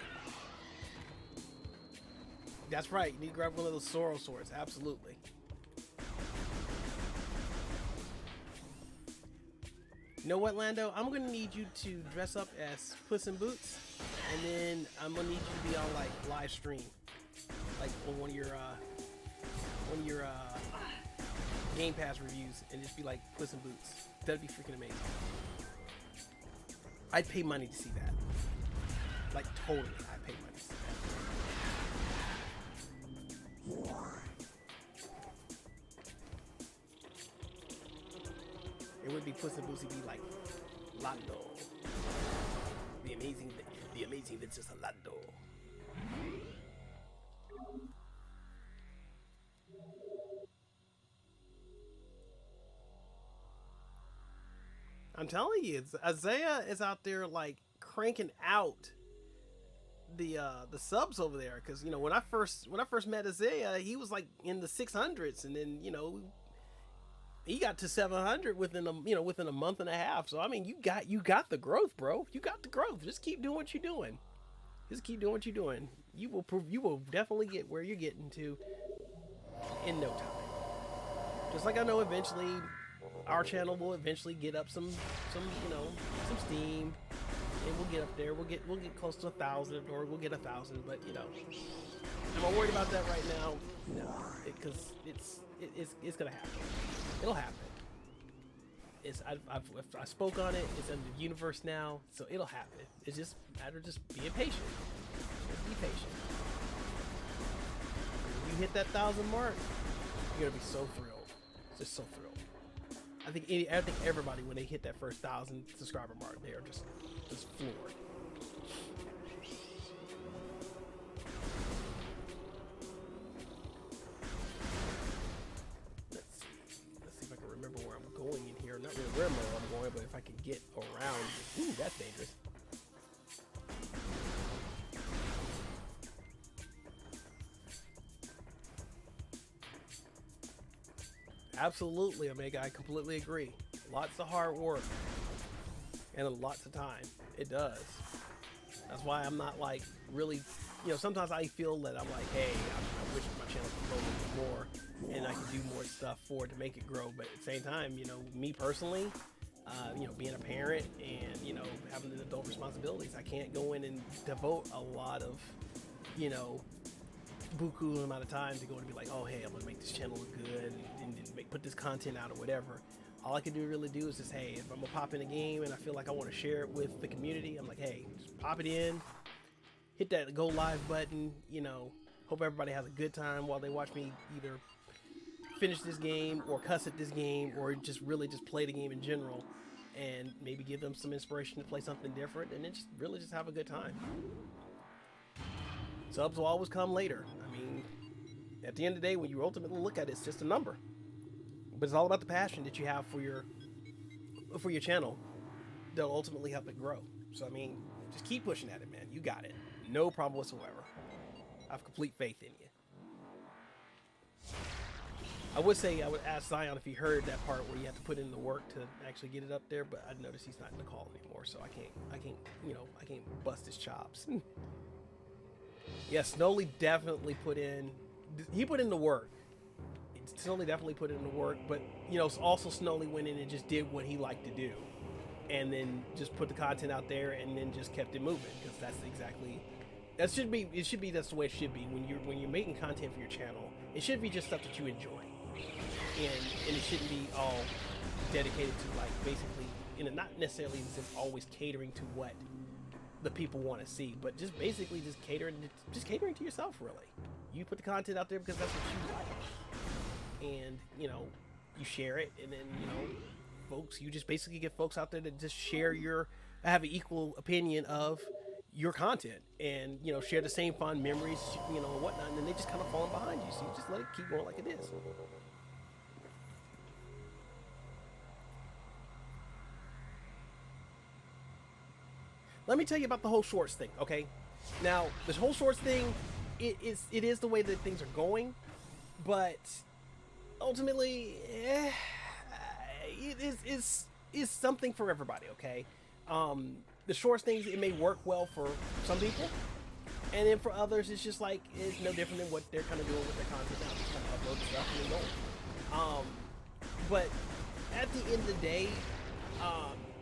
That's right. You need to grab one of those Zoro swords. Absolutely. You know what, Lando? I'm gonna need you to dress up as Puss in Boots, and then I'm gonna need you to be on like live stream, like on one of your Game Pass reviews, and just be like Puss in Boots. That'd be freaking amazing. I'd pay money to see that. Like totally, I'd pay money to see that. It would be Puss in Boots. It'd be like Lando, the amazing Princess Lando. I'm telling you, Isaiah is out there like cranking out the subs over there. Because when I first met Isaiah, he was like in the 600s, and then he got to 700 within a month and a half. So I mean, you got the growth, bro. You got the growth. Just keep doing what you're doing. Just keep doing what you're doing. You will definitely get where you're getting to in no time. Just like I know eventually our channel will eventually get up some steam, and we'll get up there. We'll get close to 1,000, or we'll get 1,000. But am I worried about that right now? No, because it's gonna happen. It'll happen. I spoke on it. It's in the universe now, so it'll happen. It's just a matter of just being patient. Just be patient. When you hit that 1,000 mark, you're gonna be so thrilled. Just so thrilled. I think everybody, when they hit that first 1,000 subscriber mark, they are just floored. Let's see if I can remember where I'm going in here. Not really where I'm going, but if I can get around. Ooh, that's dangerous. Absolutely, Omega. I completely agree. Lots of hard work and lots of time. It does. That's why I'm not like really, sometimes I feel that I'm like, hey, I wish my channel could grow a little bit more and I could do more stuff for it to make it grow. But at the same time, me personally, being a parent and, having the adult responsibilities, I can't go in and devote a lot of, buku amount of time to go and be like, oh, hey, I'm gonna make this channel look good and put this content out or whatever. All I can really do is just, hey, if I'm gonna pop in a game and I feel like I want to share it with the community, I'm like, hey, just pop it in, hit that go live button, hope everybody has a good time while they watch me either finish this game or cuss at this game or just really just play the game in general and maybe give them some inspiration to play something different and then just really just have a good time. Subs will always come later. I mean, at the end of the day, when you ultimately look at it, it's just a number. But it's all about the passion that you have for your channel that'll ultimately help it grow. So, I mean, just keep pushing at it, man. You got it. No problem whatsoever. I have complete faith in you. I would say, I would ask Zion if he heard that part where you have to put in the work to actually get it up there, but I noticed he's not in the call anymore, so I can't bust his chops. Yeah, Snowly definitely put in the work. Snowly definitely put in the work, but also Snowly went in and just did what he liked to do, and then just put the content out there, and then just kept it moving because that's that's the way it should be when you're making content for your channel. It should be just stuff that you enjoy, and it shouldn't be all dedicated to like basically not necessarily as if always catering to what the people want to see, but just basically just catering to yourself. Really, you put the content out there because that's what you like, and you share it, and then folks, you just basically get folks out there that just have an equal opinion of your content, and share the same fond memories, and whatnot, and then they just kind of falling behind you, so you just let it keep going like it is. Let me tell you about the whole shorts thing, okay? Now, this whole shorts thing, it is the way that things are going, but ultimately, it is something for everybody, okay? The shorts things, it may work well for some people, and then for others, it's just like, it's no different than what they're kind of doing with their content now, just kind of upload stuff and going. But at the end of the day,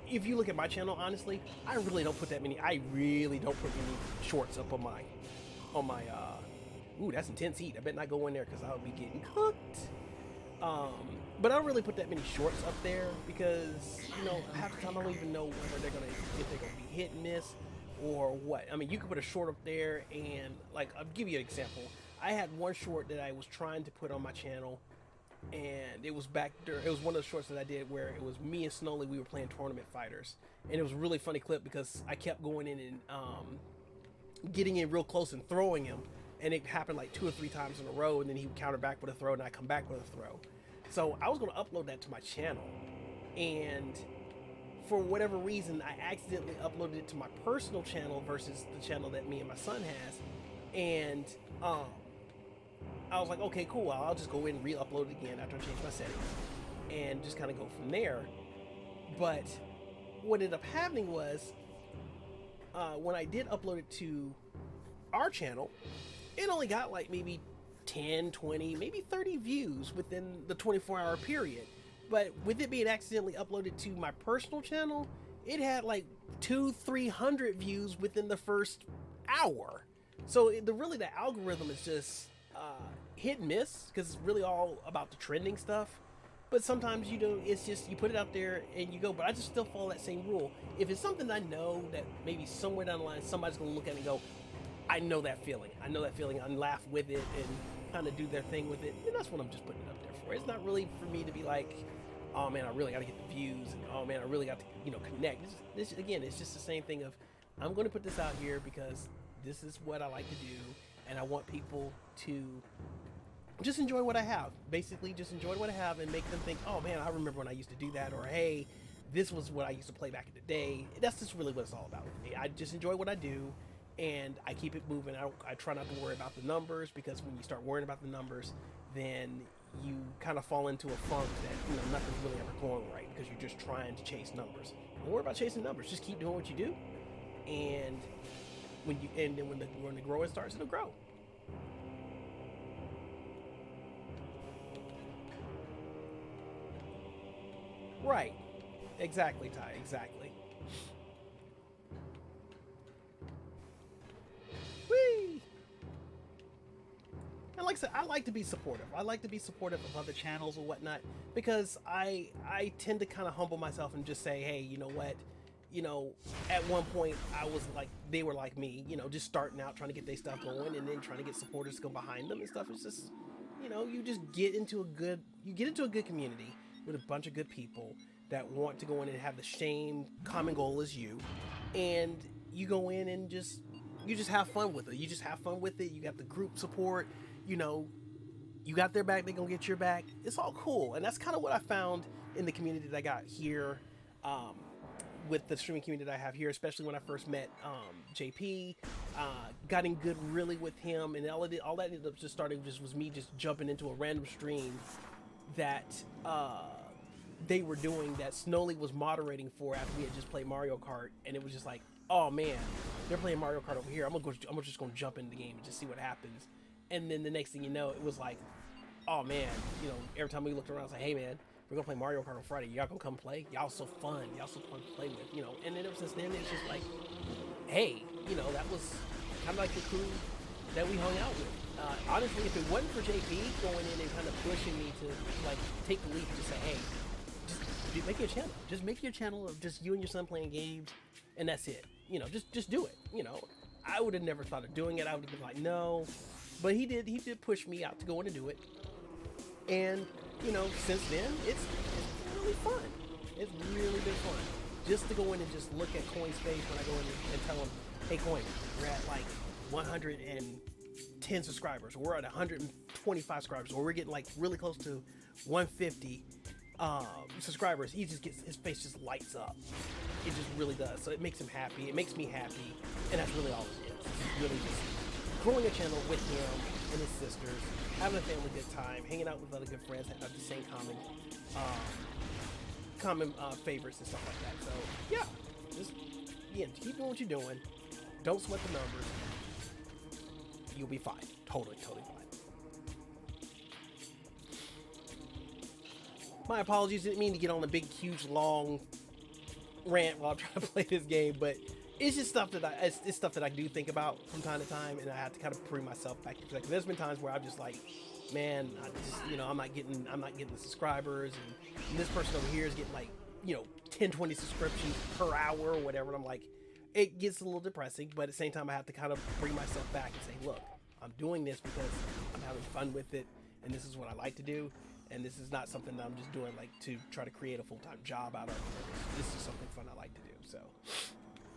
if you look at my channel, honestly, I really don't put many shorts up on my, ooh, that's intense heat. I bet not go in there because I'll be getting cooked. But I don't really put that many shorts up there because, half the time I don't even know whether if they're gonna be hit and miss or what. I mean, you could put a short up there and like, I'll give you an example. I had one short that I was trying to put on my channel, and it was it was one of the shorts that I did where it was me and Snowly, we were playing Tournament Fighters, and it was a really funny clip because I kept going in and getting in real close and throwing him, and it happened like 2 or 3 times in a row, and then he would counter back with a throw and I come back with a throw. So I was going to upload that to my channel, and for whatever reason I accidentally uploaded it to my personal channel versus the channel that me and my son has, and I was like, okay, cool, I'll just go in and re-upload it again after I change my settings and just kind of go from there. But what ended up happening was when I did upload it to our channel, it only got like maybe 10, 20, maybe 30 views within the 24-hour period. But with it being accidentally uploaded to my personal channel, it had like 200-300 views within the first hour. So the algorithm is just hit and miss because it's really all about the trending stuff. But sometimes you do. It's just you put it out there and you go. But I just still follow that same rule. If it's something I know that maybe somewhere down the line somebody's gonna look at it and go, I know that feeling. I know that feeling. I laugh with it and kind of do their thing with it. And that's what I'm just putting it up there for. It's not really for me to be like, oh man, I really got to get the views, and oh man, I really got to connect. Again, it's just the same thing of I'm going to put this out here because this is what I like to do, and I want people to just enjoy what I have. Basically, just enjoy what I have and make them think, oh man, I remember when I used to do that, or hey, this was what I used to play back in the day. That's just really what it's all about for me. I just enjoy what I do, and I keep it moving. I try not to worry about the numbers, because when you start worrying about the numbers, then you kind of fall into a funk that nothing's really ever going right, because you're just trying to chase numbers. Don't worry about chasing numbers. Just keep doing what you do, and when the growing starts, it'll grow. Right. Exactly, Ty. Exactly. Whee! And like I said, I like to be supportive. I like to be supportive of other channels or whatnot, because I tend to kind of humble myself and just say, hey, you know what? At one point I was like, they were like me, just starting out, trying to get their stuff going, and then trying to get supporters to go behind them and stuff. It's just, you just get into a good community with a bunch of good people that want to go in and have the same common goal as you, and you go in and you just have fun with it. You just have fun with it. You got the group support, you got their back, they're gonna get your back. It's all cool. And that's kind of what I found in the community that I got here, with the streaming community that I have here, especially when I first met JP, got in good really with him, and all that ended up just starting was me just jumping into a random stream that they were doing, that Snowly was moderating for after we had just played Mario Kart, and it was just like, oh man, they're playing Mario Kart over here. I'm just gonna jump into the game and just see what happens. And then the next thing you know, it was like, oh man, every time we looked around, I was like, hey man, we're gonna play Mario Kart on Friday. Y'all gonna come play? Y'all so fun. Y'all so fun to play with, And then ever since then, it's just like, hey, that was kind of like the crew that we hung out with. Honestly, if it wasn't for JP going in and kind of pushing me to like take the leap and just say, hey, just make your channel. Just make your channel of just you and your son playing games, and that's it. Just do it. I would have never thought of doing it. I would have been like, no. But he did push me out to go in and do it. And, since then, it's really fun. It's really been fun. Just to go in and just look at Coin's face when I go in and tell him, hey Coin, we're at like 110 subscribers, or we're at 125 subscribers, or we're getting like really close to 150 subscribers. His face just lights up. It just really does. So it makes him happy. It makes me happy. And that's really all it is. It's really just growing a channel with him and his sisters, having a family good time, hanging out with other good friends that have the same common favorites and stuff like that. So yeah, just keep doing what you're doing. Don't sweat the numbers. You'll be fine. Totally fine. My apologies. Didn't mean to get on a big, huge, long rant while I'm trying to play this game, but it's just stuff that it's stuff that I do think about from time to time, and I have to kind of bring myself back into that. There's been times where I'm just like, man, I'm not getting the subscribers, and this person over here is getting like 10, 20 subscriptions per hour or whatever. And I'm like, it gets a little depressing, but at the same time, I have to kind of bring myself back and say, look, I'm doing this because I'm having fun with it, and this is what I like to do, and this is not something that I'm just doing like to try to create a full-time job out of. This is something fun I like to do. So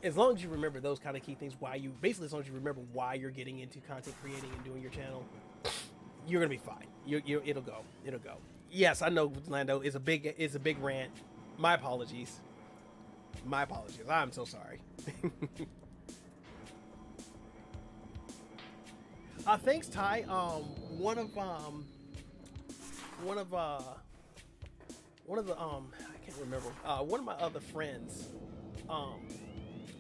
as long as you remember those kind of key things, as long as you remember why you're getting into content creating and doing your channel, you're gonna be fine. It'll go. Yes, I know, Lando, is a big rant. My apologies. I'm so sorry. Thanks, Ty. One of the I can't remember. One of my other friends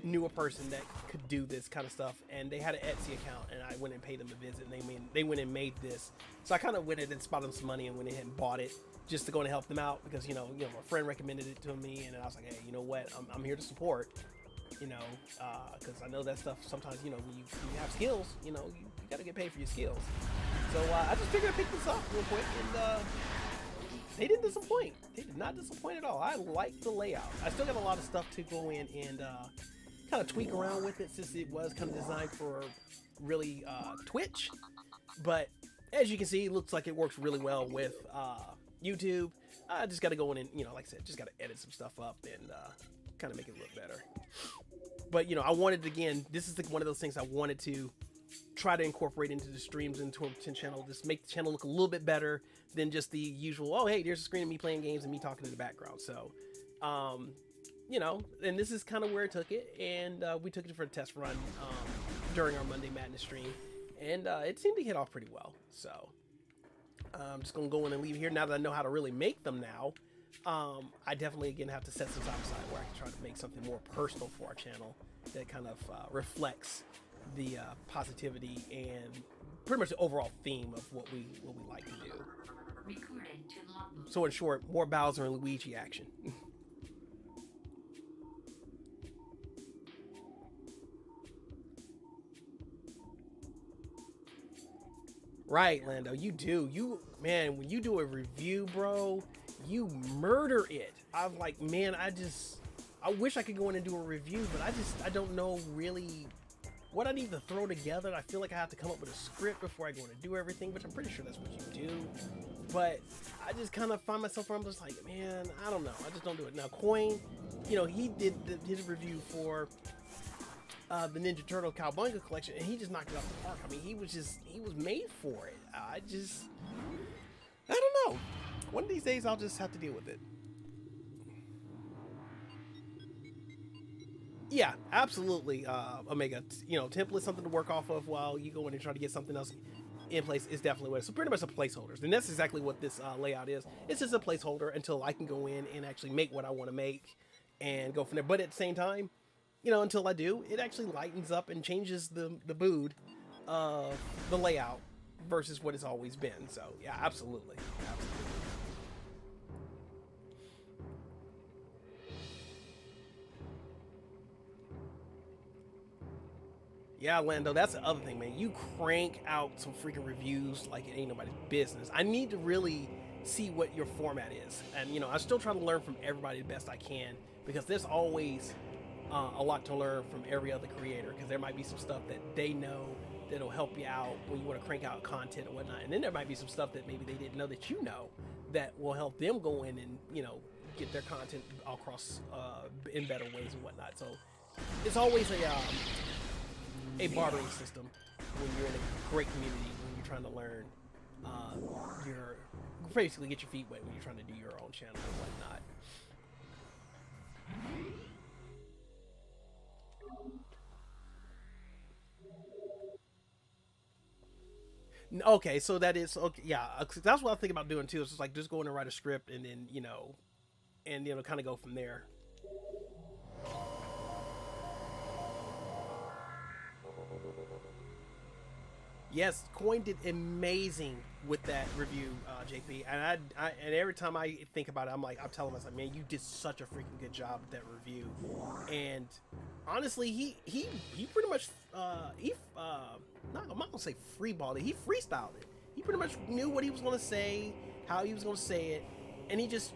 knew a person that could do this kind of stuff, and they had an Etsy account, and I went and paid them a visit, and they went and made this. So I kind of went in and spotted them some money and went ahead and bought it just to go and help them out, because my friend recommended it to me, and I was like, hey, you know what, I'm here to support, because I know that stuff sometimes, when you have skills, you got to get paid for your skills. So I just figured I'd pick this up real quick and they didn't disappoint. They did not disappoint at all. I like the layout. I still got a lot of stuff to go in and kind of tweak around with it, since it was kind of designed for really Twitch. But as you can see, it looks like it works really well with YouTube. I just got to go in and, you know, like I said, just got to edit some stuff up and kind of make it look better. But, you know, I wanted, again, this is one of those things I wanted to try to incorporate into the streams, into a channel, just make the channel look a little bit better than just the usual, oh, hey, there's a screen of me playing games and me talking in the background. So, you know, and this is kind of where I took it, and we took it for a test run during our Monday Madness stream, and it seemed to hit off pretty well. So I'm just gonna go in and leave it here now that I know how to really make them now. I definitely again have to set some time aside where I can try to make something more personal for our channel that kind of reflects the positivity and pretty much the overall theme of what we like to do. So in short, more Bowser and Luigi action. Right, Lando, you do. Man, when you do a review, bro, you murder it. I'm like, man, I wish I could go in and do a review, but I don't know really what I need to throw together. I feel like I have to come up with a script before I go in and do everything, which I'm pretty sure that's what you do. But I just kind of find myself where I'm just like, man, I don't know. I just don't do it. Now, Coin, you know, he did his review for the Ninja Turtle Cowabunga collection, and he just knocked it out the park. I mean, he was made for it. I don't know. One of these days, I'll just have to deal with it. Yeah, absolutely, Omega. You know, template something to work off of while you go in and try to get something else in place is definitely what it is. So pretty much a placeholders, and that's exactly what this layout is. It's just a placeholder until I can go in and actually make what I want to make and go from there. But at the same time, you know, until I do, it actually lightens up and changes the mood of the layout versus what it's always been. So yeah, absolutely. Yeah, Lando, that's the other thing, man. You crank out some freaking reviews like it ain't nobody's business. I need to really see what your format is. And, you know, I still try to learn from everybody the best I can, because there's always a lot to learn from every other creator, because there might be some stuff that they know that'll help you out when you want to crank out content and whatnot. And then there might be some stuff that maybe they didn't know that you know that will help them go in and, you know, get their content across in better ways and whatnot. So it's always a bartering system when you're in a great community, when you're trying to learn, you're basically get your feet wet when you're trying to do your own channel and whatnot. Okay, so that is okay. Yeah, that's what I think about doing too. It's just like just going to write a script and then and kind of go from there. Yes, Coin did amazing with that review, JP. And and every time I think about it, I'm telling myself, man, you did such a freaking good job with that review. And honestly, he pretty much I'm not gonna say freeballed it. He freestyled it. He pretty much knew what he was gonna say, how he was gonna say it, and he just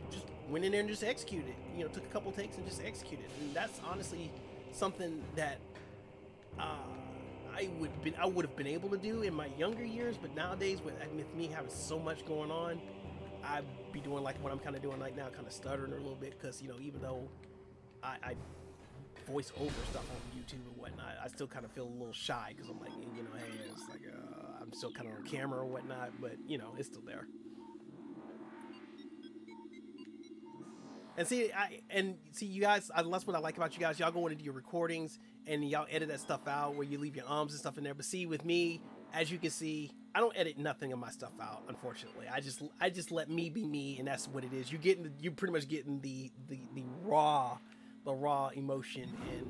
went in there and just executed it. You know, took a couple takes and just executed it. And that's honestly something that I would have been able to do in my younger years, but nowadays with me having so much going on, I'd be doing like what I'm kind of doing right now, kind of stuttering a little bit, because even though I voice over stuff on YouTube and whatnot, I still kind of feel a little shy, because I'm like, hey, it's like I'm still kind of on camera or whatnot, but it's still there. And see, you guys, that's what I like about you guys. Y'all go into your recordings and y'all edit that stuff out where you leave your ums and stuff in there. But see, with me, as you can see, I don't edit nothing of my stuff out, unfortunately. I just let me be me, and that's what it is. You're pretty much getting the raw emotion and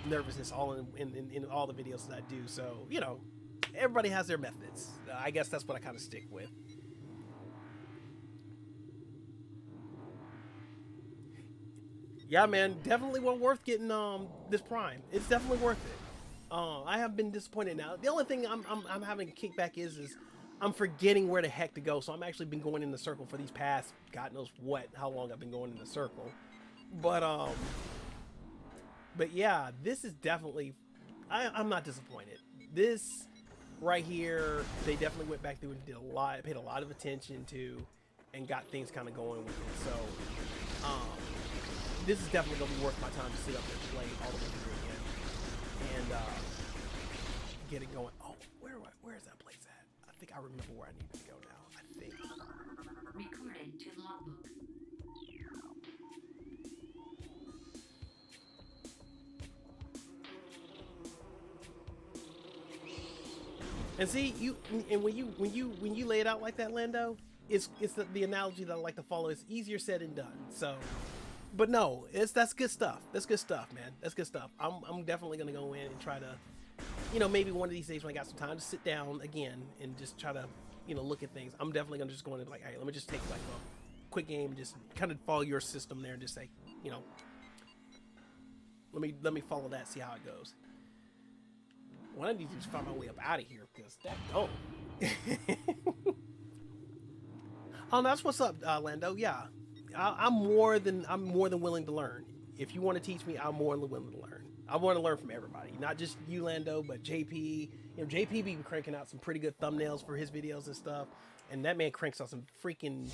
nervousness all in all the videos that I do. So everybody has their methods. I guess that's what I kind of stick with. Yeah, man, definitely well worth getting this Prime. It's definitely worth it. I have been disappointed now. The only thing I'm having a kickback is I'm forgetting where the heck to go. So I'm actually been going in the circle for these past, God knows what, how long I've been going in the circle. But yeah, this is definitely, I'm not disappointed. This right here, they definitely went back through and did a lot, paid a lot of attention to, and got things kind of going with it. So, this is definitely gonna be worth my time to sit up and play all the way through again, and get it going. Oh, where is that place at? I think I remember where I need to go now. I think. Recorded to logbook. And see, when you lay it out like that, Lando, it's the analogy that I like to follow. It's easier said than done. So, but no, that's good stuff. That's good stuff, man. That's good stuff. I'm definitely gonna go in and try to, maybe one of these days when I got some time to sit down again and just try to, look at things. I'm definitely gonna just go in and be like, hey, let me just take like a quick game and just kind of follow your system there and just say, let me follow that, see how it goes. What I need to do is find my way up out of here because that don't. Oh, that's what's up, Lando. Yeah, I'm more than willing to learn. If you want to teach me, I'm more than willing to learn. I want to learn from everybody, not just you, Lando, but JP. JP be cranking out some pretty good thumbnails for his videos and stuff, and that man cranks out some freaking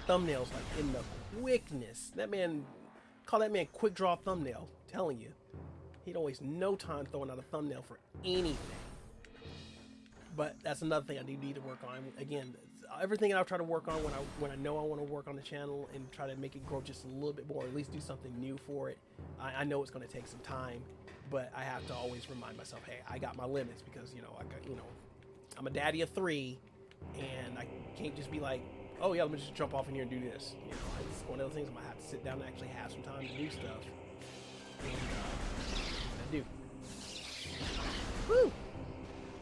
thumbnails like in the quickness. Call that man quick draw thumbnail. I'm telling you. He don't waste no time throwing out a thumbnail for anything. But that's another thing I do need to work on. Again, everything I try to work on when I know I want to work on the channel and try to make it grow just a little bit more, or at least do something new for it. I know it's going to take some time, but I have to always remind myself, hey, I got my limits because I'm a daddy of 3, and I can't just be like, oh yeah, let me just jump off in here and do this. It's one of those things I'm gonna have to sit down and actually have some time to do stuff. And, do. Woo!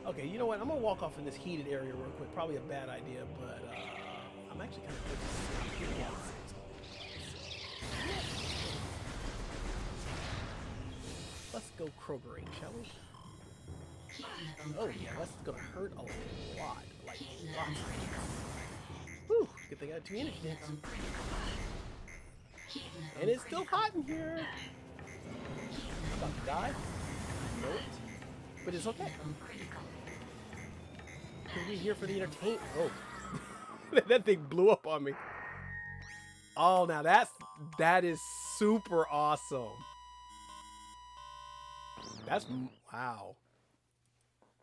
Okay, you know what? I'm gonna walk off in this heated area real quick. Probably a bad idea, but I'm actually kind of good to see. Let's go Krogering, shall we? Oh yeah, that's gonna hurt a lot. Like lots. Whew! Good thing I had 2 energy hits. And it's still hot in here. I'm about to die. I know it. But it's okay. We're here for the entertainment. Oh. That thing blew up on me. Oh, now that is super awesome. Wow.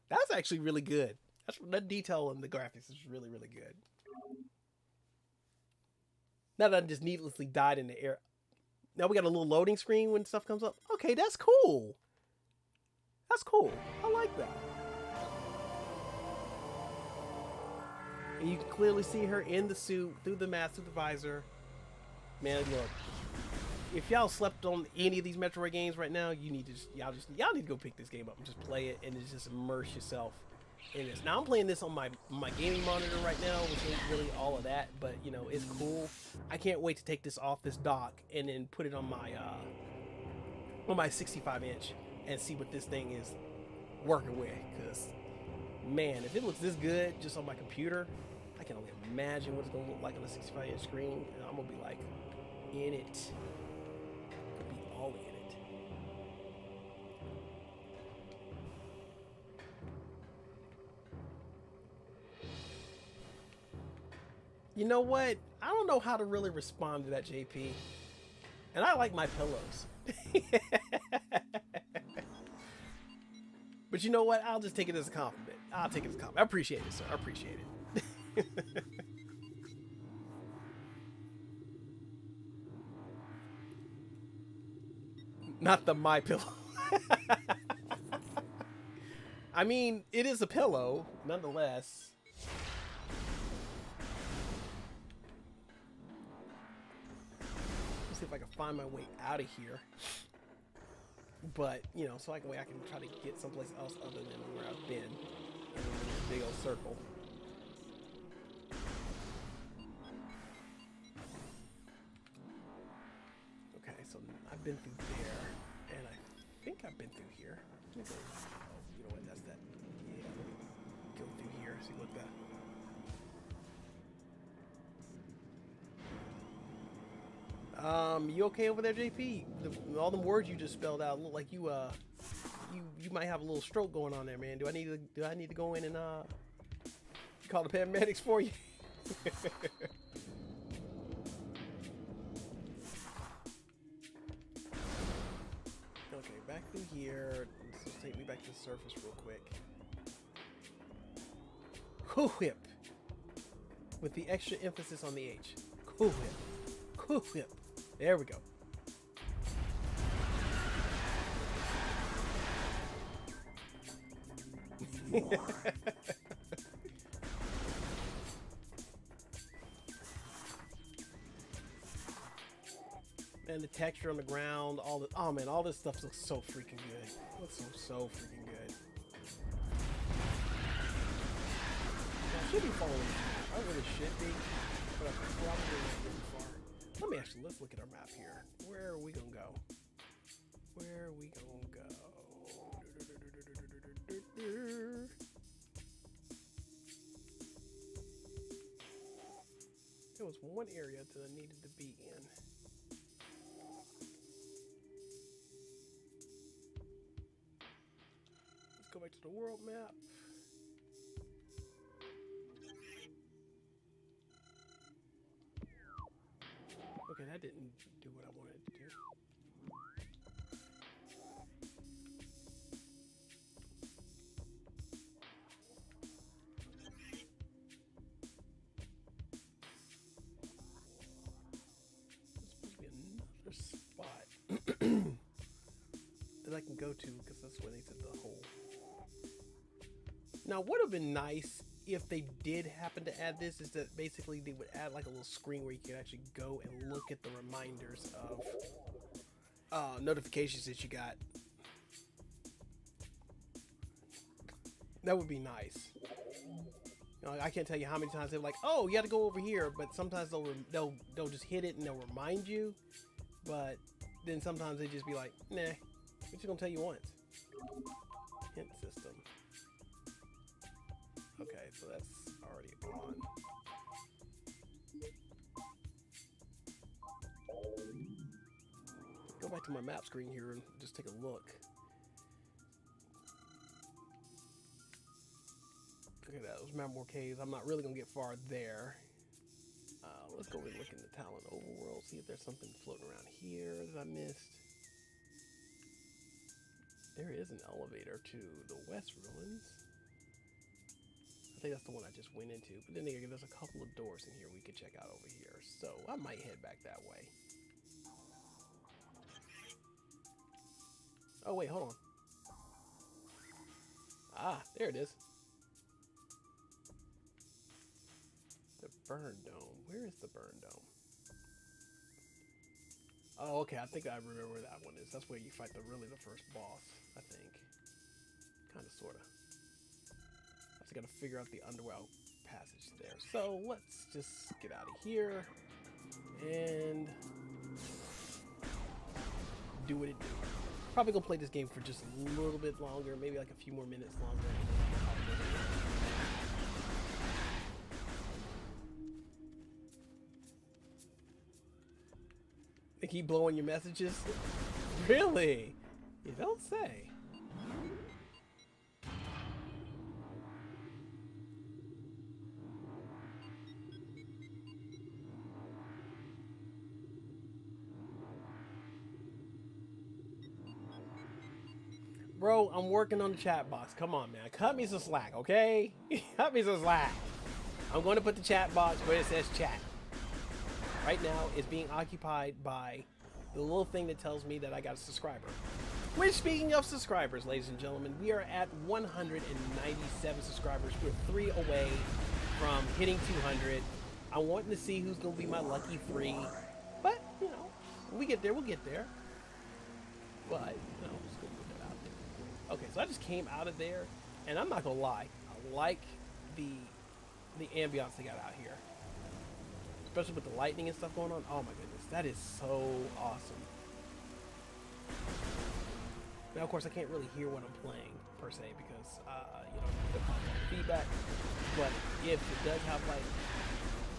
That's actually really good. That detail in the graphics is really, really good. Now that I just needlessly died in the air. Now we got a little loading screen when stuff comes up. Okay, that's cool. That's cool. I like that. And you can clearly see her in the suit, through the mask, through the visor. Man, look. If y'all slept on any of these Metroid games right now, y'all need to go pick this game up and just play it and just immerse yourself in this. Now I'm playing this on my gaming monitor right now, which ain't really all of that, but it's cool. I can't wait to take this off this dock and then put it on my 65-inch and see what this thing is working with. Because man, if it looks this good just on my computer, I can only imagine what it's gonna look like on a 65-inch screen, and I'm gonna be like in it. Could be all in it. You know what? I don't know how to really respond to that, JP. And I like my pillows. But you know what? I'll just take it as a compliment. I'll take it as a compliment. I appreciate it, sir. I appreciate it. Not the my pillow. I mean, it is a pillow, nonetheless. See if I can find my way out of here, but so I can try to get someplace else other than where I've been, in this big old circle. Okay, so I've been through there, and I think I've been through here. Let me go. Oh, you know what? That's that. Yeah, let me go through here. See what the You okay over there, JP? All the words you just spelled out look like you might have a little stroke going on there, man. Do I need to go in and call the paramedics for you? Okay, back through here. Let's just take me back to the surface real quick. Cool Whip. With the extra emphasis on the H. Cool Whip. Cool Whip. There we go. And the texture on the ground, oh man, all this stuff looks so freaking good. It looks so freaking good. I should be following this map. I really should be, but I'm probably not really far. Let's look at our map here. Where are we gonna go? Where are we gonna go? There was one area that I needed to be in. Let's go back to the world map. Okay, that didn't do what I wanted it to do. There's supposed to be another spot that I can go to because that's where they did the hole. Now, what would have been nice if they did happen to add this is that basically they would add like a little screen where you could actually go and look at the reminders of notifications that you got. That would be nice. You know, I can't tell you how many times they're like, "Oh, you got to go over here," but sometimes they'll just hit it and they'll remind you. But then sometimes they just be like, "Nah, we're just gonna tell you once." Hint system. Okay, so that's already on. Go back to my map screen here and just take a look. Look at that, those Mammoth Caves. I'm not really gonna get far there. Let's go and look in the Talon overworld, see if there's something floating around here that I missed. There is an elevator to the West Ruins. I think that's the one I just went into, but then there's a couple of doors in here we could check out over here, so I might head back that way. Oh wait, hold on. Ah, there it is. The Burn Dome. Where is the Burn Dome? Oh, okay, I think I remember where that one is. That's where you fight the first boss, I think. Kinda, sorta. I gotta figure out the underworld passage there. So let's just get out of here and do what it do. Probably gonna play this game for just a little bit longer, maybe like a few more minutes longer. They keep blowing your messages? Really? You don't say. Bro, I'm working on the chat box. Come on, man. Cut me some slack, okay? Cut me some slack. I'm going to put the chat box where it says chat. Right now, it's being occupied by the little thing that tells me that I got a subscriber. Which, speaking of subscribers, ladies and gentlemen, we are at 197 subscribers. We're 3 away from hitting 200. I'm wanting to see who's going to be my lucky 3. But, you know, when we get there, we'll get there. But, you know, just going to put that out there. Okay, so I just came out of there, and I'm not going to lie. I like the ambiance they got out here. Especially with the lightning and stuff going on. Oh my goodness, that is so awesome. Now, of course, I can't really hear what I'm playing, per se, because, you know, the feedback. But if it does have, like,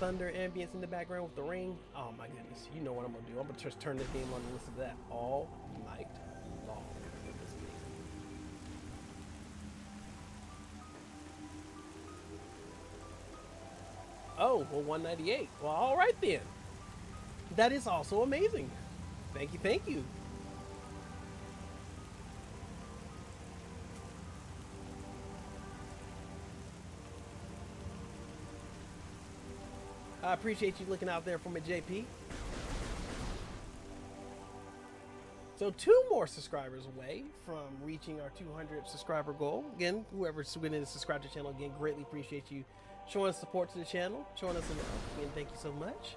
thunder ambience in the background with the ring. Oh my goodness. You know what I'm gonna do. I'm gonna just turn this game on and listen to that all night long. Goodness me. Oh, well, 198. Well, all right then. That is also amazing. Thank you, thank you. I appreciate you looking out there for me, JP. So 2 more subscribers away from reaching our 200 subscriber goal. Again, whoever's willing to subscribe to the channel, again, greatly appreciate you showing support to the channel, showing us some love. Again, thank you so much.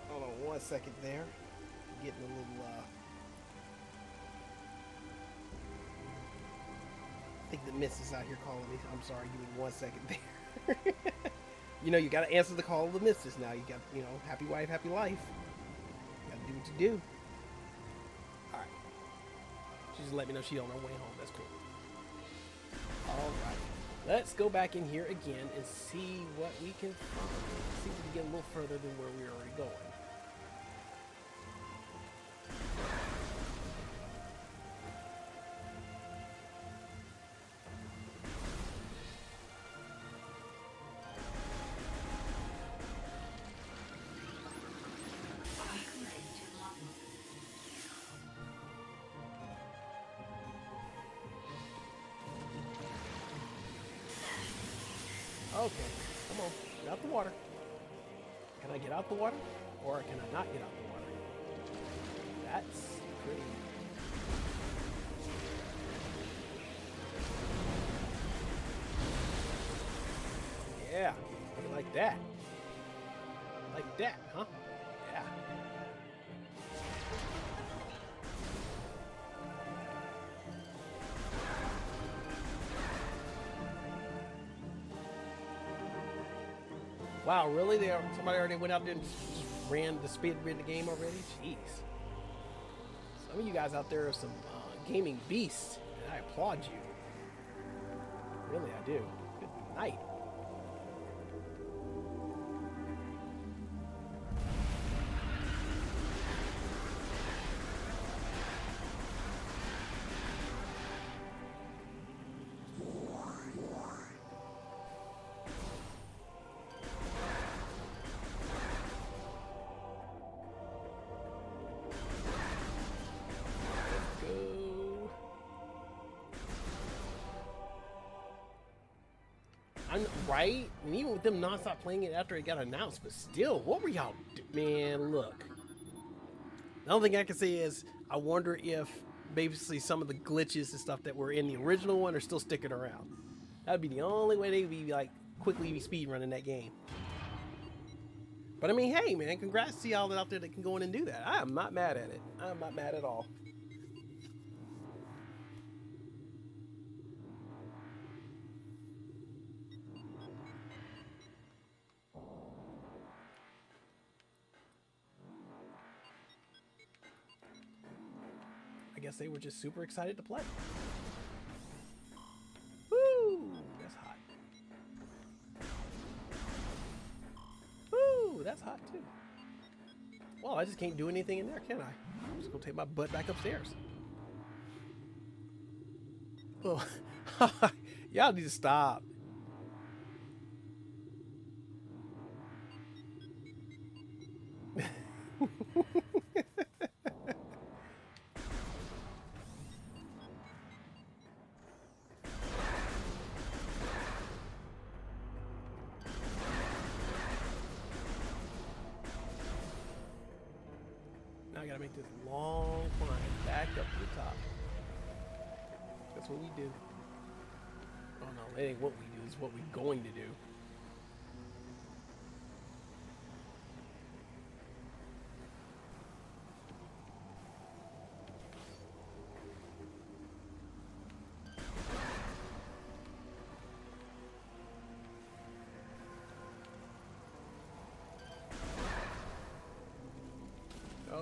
Hold on 1 second there. Getting a little, I think the missus out here calling me. I'm sorry, give me 1 second there. You know, you gotta answer the call of the missus now. You got, you know, happy wife, happy life. Gotta do what you do. Alright. She just let me know she on her way home. That's cool. Alright. Let's go back in here again and see what we can find. See if we can get a little further than where we're already going. Okay, come on, get out the water. Can I get out the water? Or can I not get out the water? That's pretty. Yeah, like that. Like that, huh? Yeah. Wow, really? Somebody already went out there and just ran the speed rid the game already? Jeez. Some of you guys out there are some gaming beasts, and I applaud you. Really, I do. Good night. Right? And even with them non-stop playing it after it got announced, but still, what were y'all man, look. The only thing I can say is I wonder if basically some of the glitches and stuff that were in the original one are still sticking around. That'd be the only way they'd be like quickly speed running that game. But I mean, hey man, congrats to y'all out there that can go in and do that. I am not mad at it. I'm not mad at all. I guess they were just super excited to play. Woo! That's hot. Woo! That's hot too. Well, I just can't do anything in there, can I? I'm just gonna take my butt back upstairs. Oh, y'all need to stop. Now I gotta make this long climb back up to the top. That's what we do. Oh no, it ain't what we do, it's what we're going to do.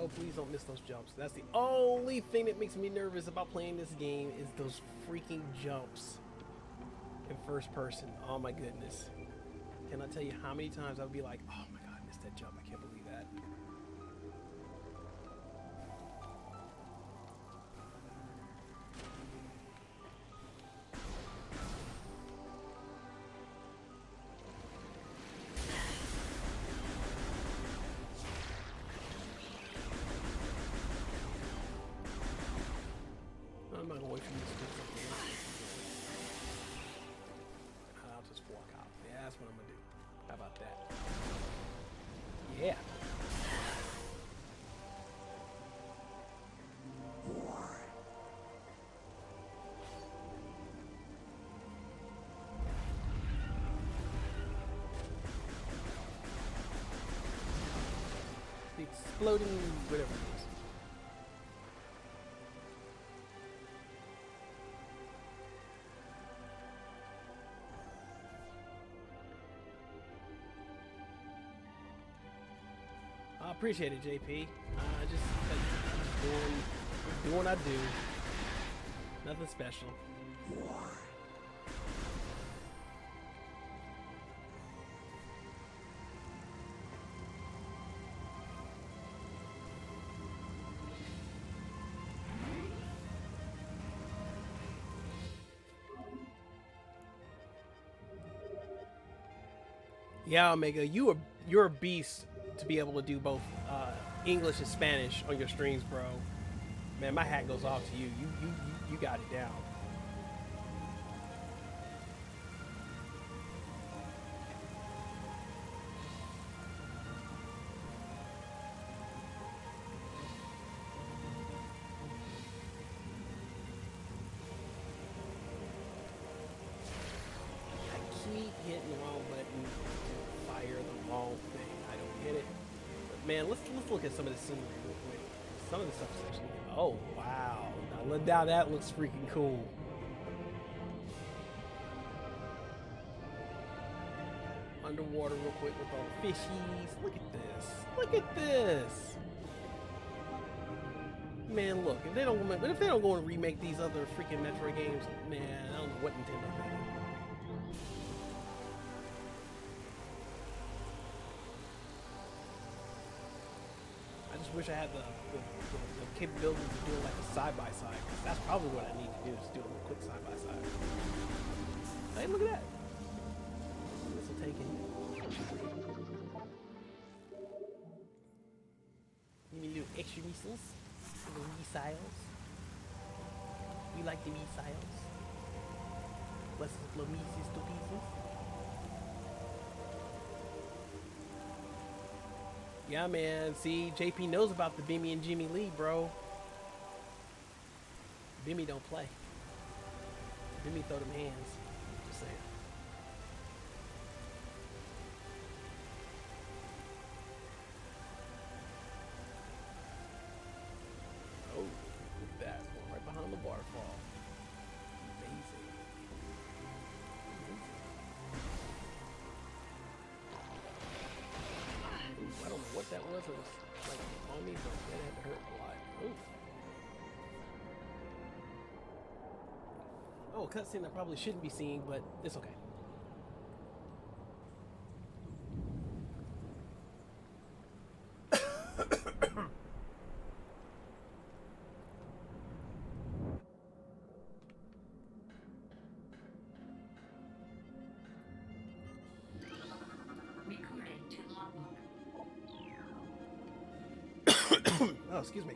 Oh, please don't miss those jumps. That's the only thing that makes me nervous about playing this game is those freaking jumps in first person. Oh my goodness. Can I tell you how many times I would be like, oh my god, I missed that jump. I can't believe that. I'm not gonna wait for you to do something else. I'll just walk out. Yeah, that's what I'm gonna do. How about that? Yeah. The exploding whatever it is. I appreciate it, JP. Just doing what I do. Nothing special. Yeah, Omega, you're a beast to be able to do both English and Spanish on your streams, bro. Man, my hat goes off to you. You got it down. I keep hitting the wrong button to fire the wrong thing. I don't get it. But man, let's look at some of the scenery real quick. Some of the stuff is actually. Oh wow! Now that looks freaking cool. Underwater real quick with all the fishies. Look at this. Look at this. Man, look, if they don't go and remake these other freaking Metroid games, man, I don't know what Nintendo thinking. I just wish I had the capability to do like a side by side. That's probably what I need to do, is do a little quick side by side. Hey, look at that. This will take it. You need little extra missiles, little missiles. We like the missiles. What's the little missiles to pieces? Yeah, man. See, JP knows about the Bimmy and Jimmy Lee, bro. Bimmy don't play. Bimmy throw them hands. Just saying. Oh, look at that. Going right behind the waterfall. Amazing. Ooh, I don't know what that was. It was like on me, but that had to hurt a lot. Ooh. Oh, a cutscene I probably shouldn't be seeing, but it's okay. Recording to logbook. Oh, excuse me.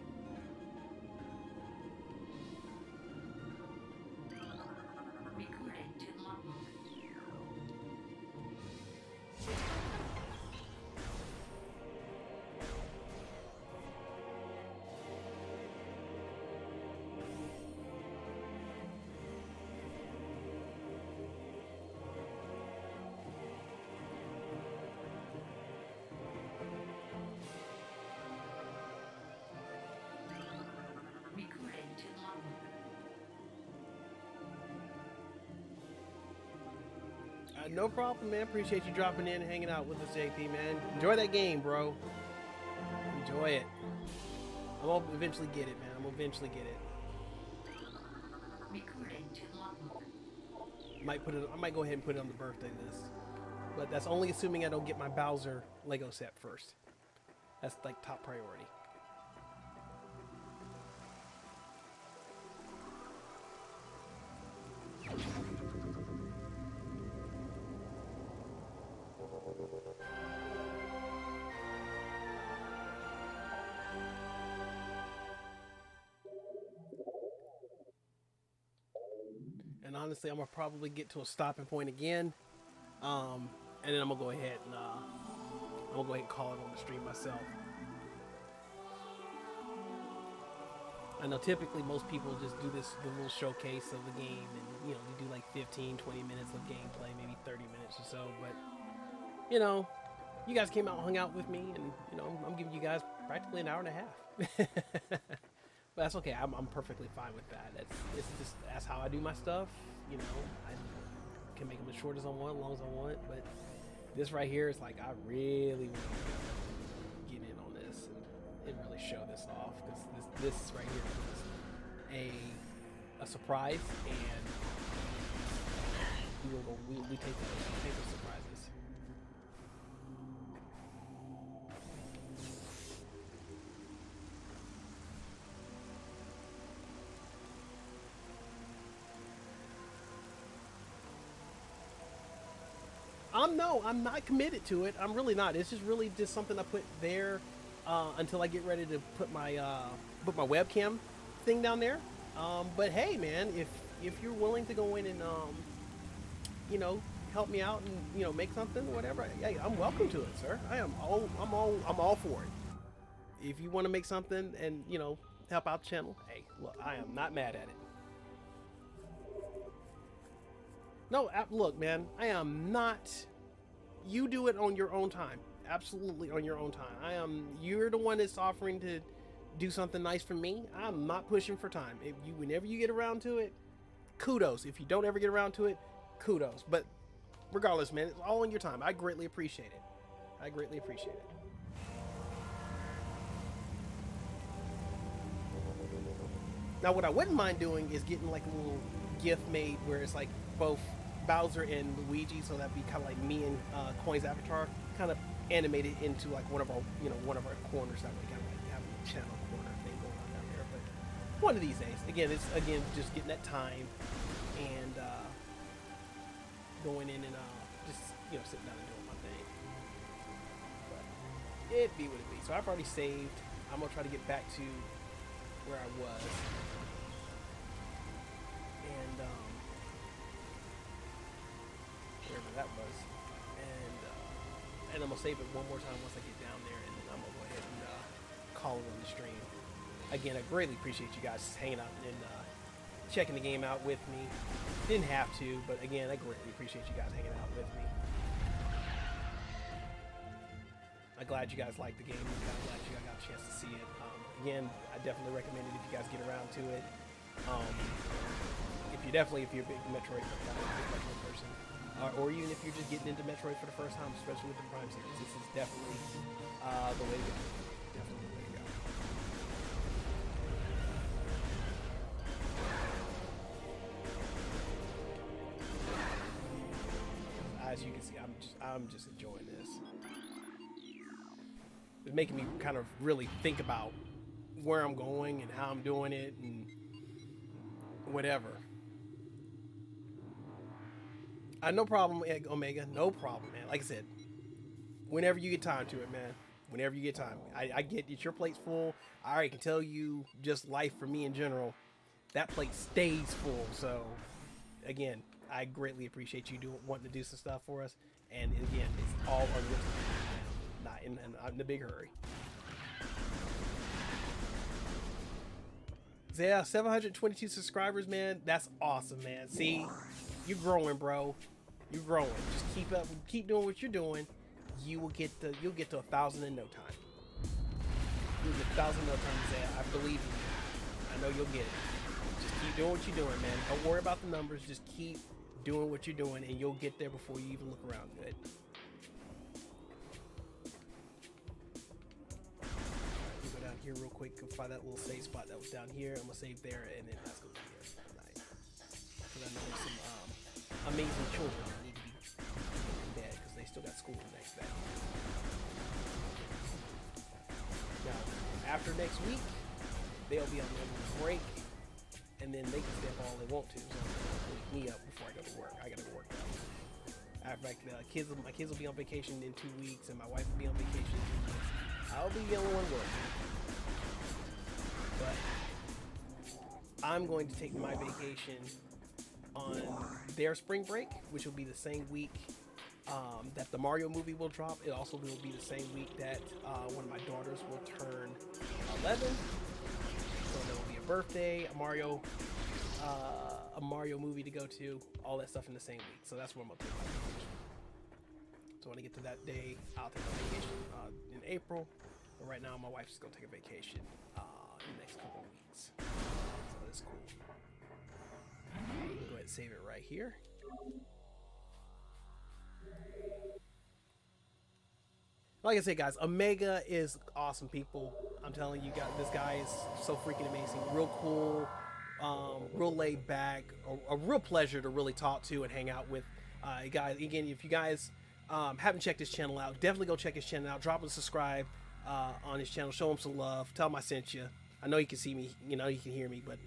Recording to logbook. Recording to logbook. No problem, man. Appreciate you dropping in and hanging out with us, JP, man. Enjoy that game, bro. Enjoy it. I'm gonna eventually get it, man. I'm gonna eventually get it. Recording to logbook. I might go ahead and put it on the birthday list. But that's only assuming I don't get my Bowser Lego set first. That's like top priority. And honestly, I'm gonna probably get to a stopping point again, and then I'm gonna go ahead and call it on the stream myself. I know typically most people just do the little showcase of the game, and you do like 15, 20 minutes of gameplay, maybe 30 minutes or so. But you guys came out and hung out with me, and I'm giving you guys practically an hour and a half. But that's okay. I'm perfectly fine with that. That's how I do my stuff. I can make them as short as I want, as long as I want. But this right here is like I really want to get in on this and really show this off, because this right here is a surprise, and we take those surprises. I'm not committed to it. I'm really not. It's just really just something I put there until I get ready to put my webcam thing down there. But hey, man, if you're willing to go in and help me out and make something or whatever, hey, I'm welcome to it, sir. I'm all for it. If you want to make something and help out the channel, hey, look, I am not mad at it. No, look, man, I am not. You do it on your own time. Absolutely on your own time. You're the one that's offering to do something nice for me. I'm not pushing for time. Whenever you get around to it, kudos. If you don't ever get around to it, kudos. But regardless, man, it's all on your time. I greatly appreciate it. I greatly appreciate it. Now, what I wouldn't mind doing is getting like a little GIF made where it's like both Bowser and Luigi, so that'd be kind of like me and Coin's avatar, kind of animated into like one of our corners. That way, kind of like have a channel corner thing going on down there. But one of these days, it's just getting that time and going in and just sitting down and doing my thing. But it be what it be. So I've already saved. I'm gonna try to get back to where I was, and wherever that was, and I'm gonna save it one more time once I get down there, and then I'm gonna go ahead and call it on the stream. Again, I greatly appreciate you guys hanging out and checking the game out with me. Didn't have to, but again, I greatly appreciate you guys hanging out with me. I'm glad you guys liked the game. I'm glad you guys got a chance to see it. Again, I definitely recommend it if you guys get around to it. If you're a big Metroid person, or even if you're just getting into Metroid for the first time, especially with the Prime series, this is definitely the way to go. Definitely the way to go. As you can see, I'm just enjoying this. It's making me kind of really think about where I'm going and how I'm doing it and whatever. No problem, Omega. No problem, man. Like I said, whenever you get time to it, man. Whenever you get time. I get it. Your plate's full. I already can tell you just life for me in general. That plate stays full. So, again, I greatly appreciate you wanting to do some stuff for us. And again, it's all on your time. Not in a big hurry. So yeah, 722 subscribers, man. That's awesome, man. See, you're growing, bro. You're growing. Just keep doing what you're doing. You'll get to 1,000 in no time. You'll get 1,000 in no time, Zaya. I believe in you. I know you'll get it. Just keep doing what you're doing, man. Don't worry about the numbers. Just keep doing what you're doing, and you'll get there before you even look around. Good. You go down here real quick and find that little save spot that was down here. I'm gonna save there, and then that's gonna be it tonight. Because I know there's some amazing children that need to be in bed because they still got school the next day. Now, after next week, they'll be on their little break, and then they can stay up all they want to. So wake me up before I go to work. I gotta go work now. My kids will be on vacation in 2 weeks, and my wife will be on vacation in 2 weeks. I'll be the only one working. But I'm going to take my vacation on their spring break, which will be the same week that the Mario movie will drop. It also will be the same week that one of my daughters will turn 11. So there will be a birthday, a Mario movie to go to, all that stuff in the same week. So that's where I'm gonna take my vacation. So when I get to that day, I'll take a vacation in April. But right now, my wife's just gonna take a vacation in the next couple of weeks. So that's cool. I'm gonna go ahead and save it right here. Like I said, guys, Omega is awesome, people. I'm telling you guys, this guy is so freaking amazing. Real cool, real laid back, a real pleasure to really talk to and hang out with. Guys, again, if you guys haven't checked his channel out, definitely go check his channel out. Drop a subscribe on his channel. Show him some love. Tell him I sent you. I know you can see me. You know you can hear me, but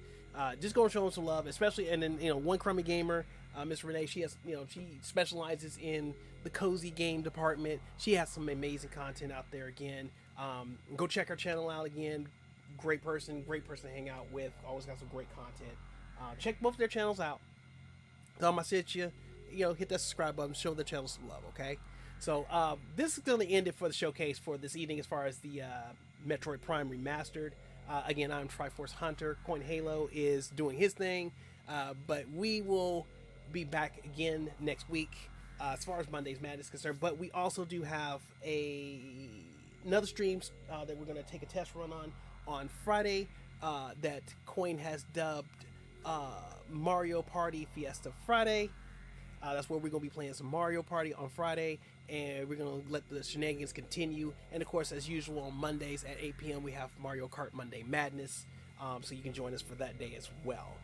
just go and show him some love, especially. And then One Crummy Gamer, Miss Renee, she has she specializes in the cozy game department. She has some amazing content out there. Again, go check her channel out. Again, great person to hang out with. Always got some great content. Check both their channels out. Tell them I sent you. Hit that subscribe button. Show the channel some love. Okay. So this is going to end it for the showcase for this evening as far as the Metroid Prime Remastered. Again, I'm Triforce Hunter. Coin Halo is doing his thing, but we will be back again next week as far as Monday's Madness is concerned. But we also do have another stream that we're going to take a test run on Friday that Coin has dubbed Mario Party Fiesta Friday. That's where we're going to be playing some Mario Party on Friday, and we're going to let the shenanigans continue. And of course, as usual, on Mondays at 8 p.m. we have Mario Kart Monday Madness, so you can join us for that day as well.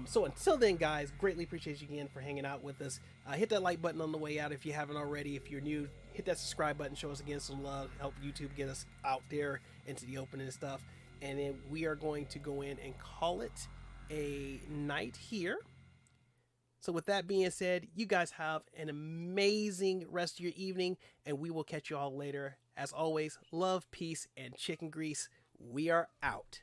So until then, guys, greatly appreciate you again for hanging out with us. Hit that like button on the way out if you haven't already. If you're new, hit that subscribe button, show us again some love, help YouTube get us out there into the open and stuff. And then we are going to go in and call it a night here. So with that being said, you guys have an amazing rest of your evening, and we will catch you all later. As always, love, peace, and chicken grease. We are out.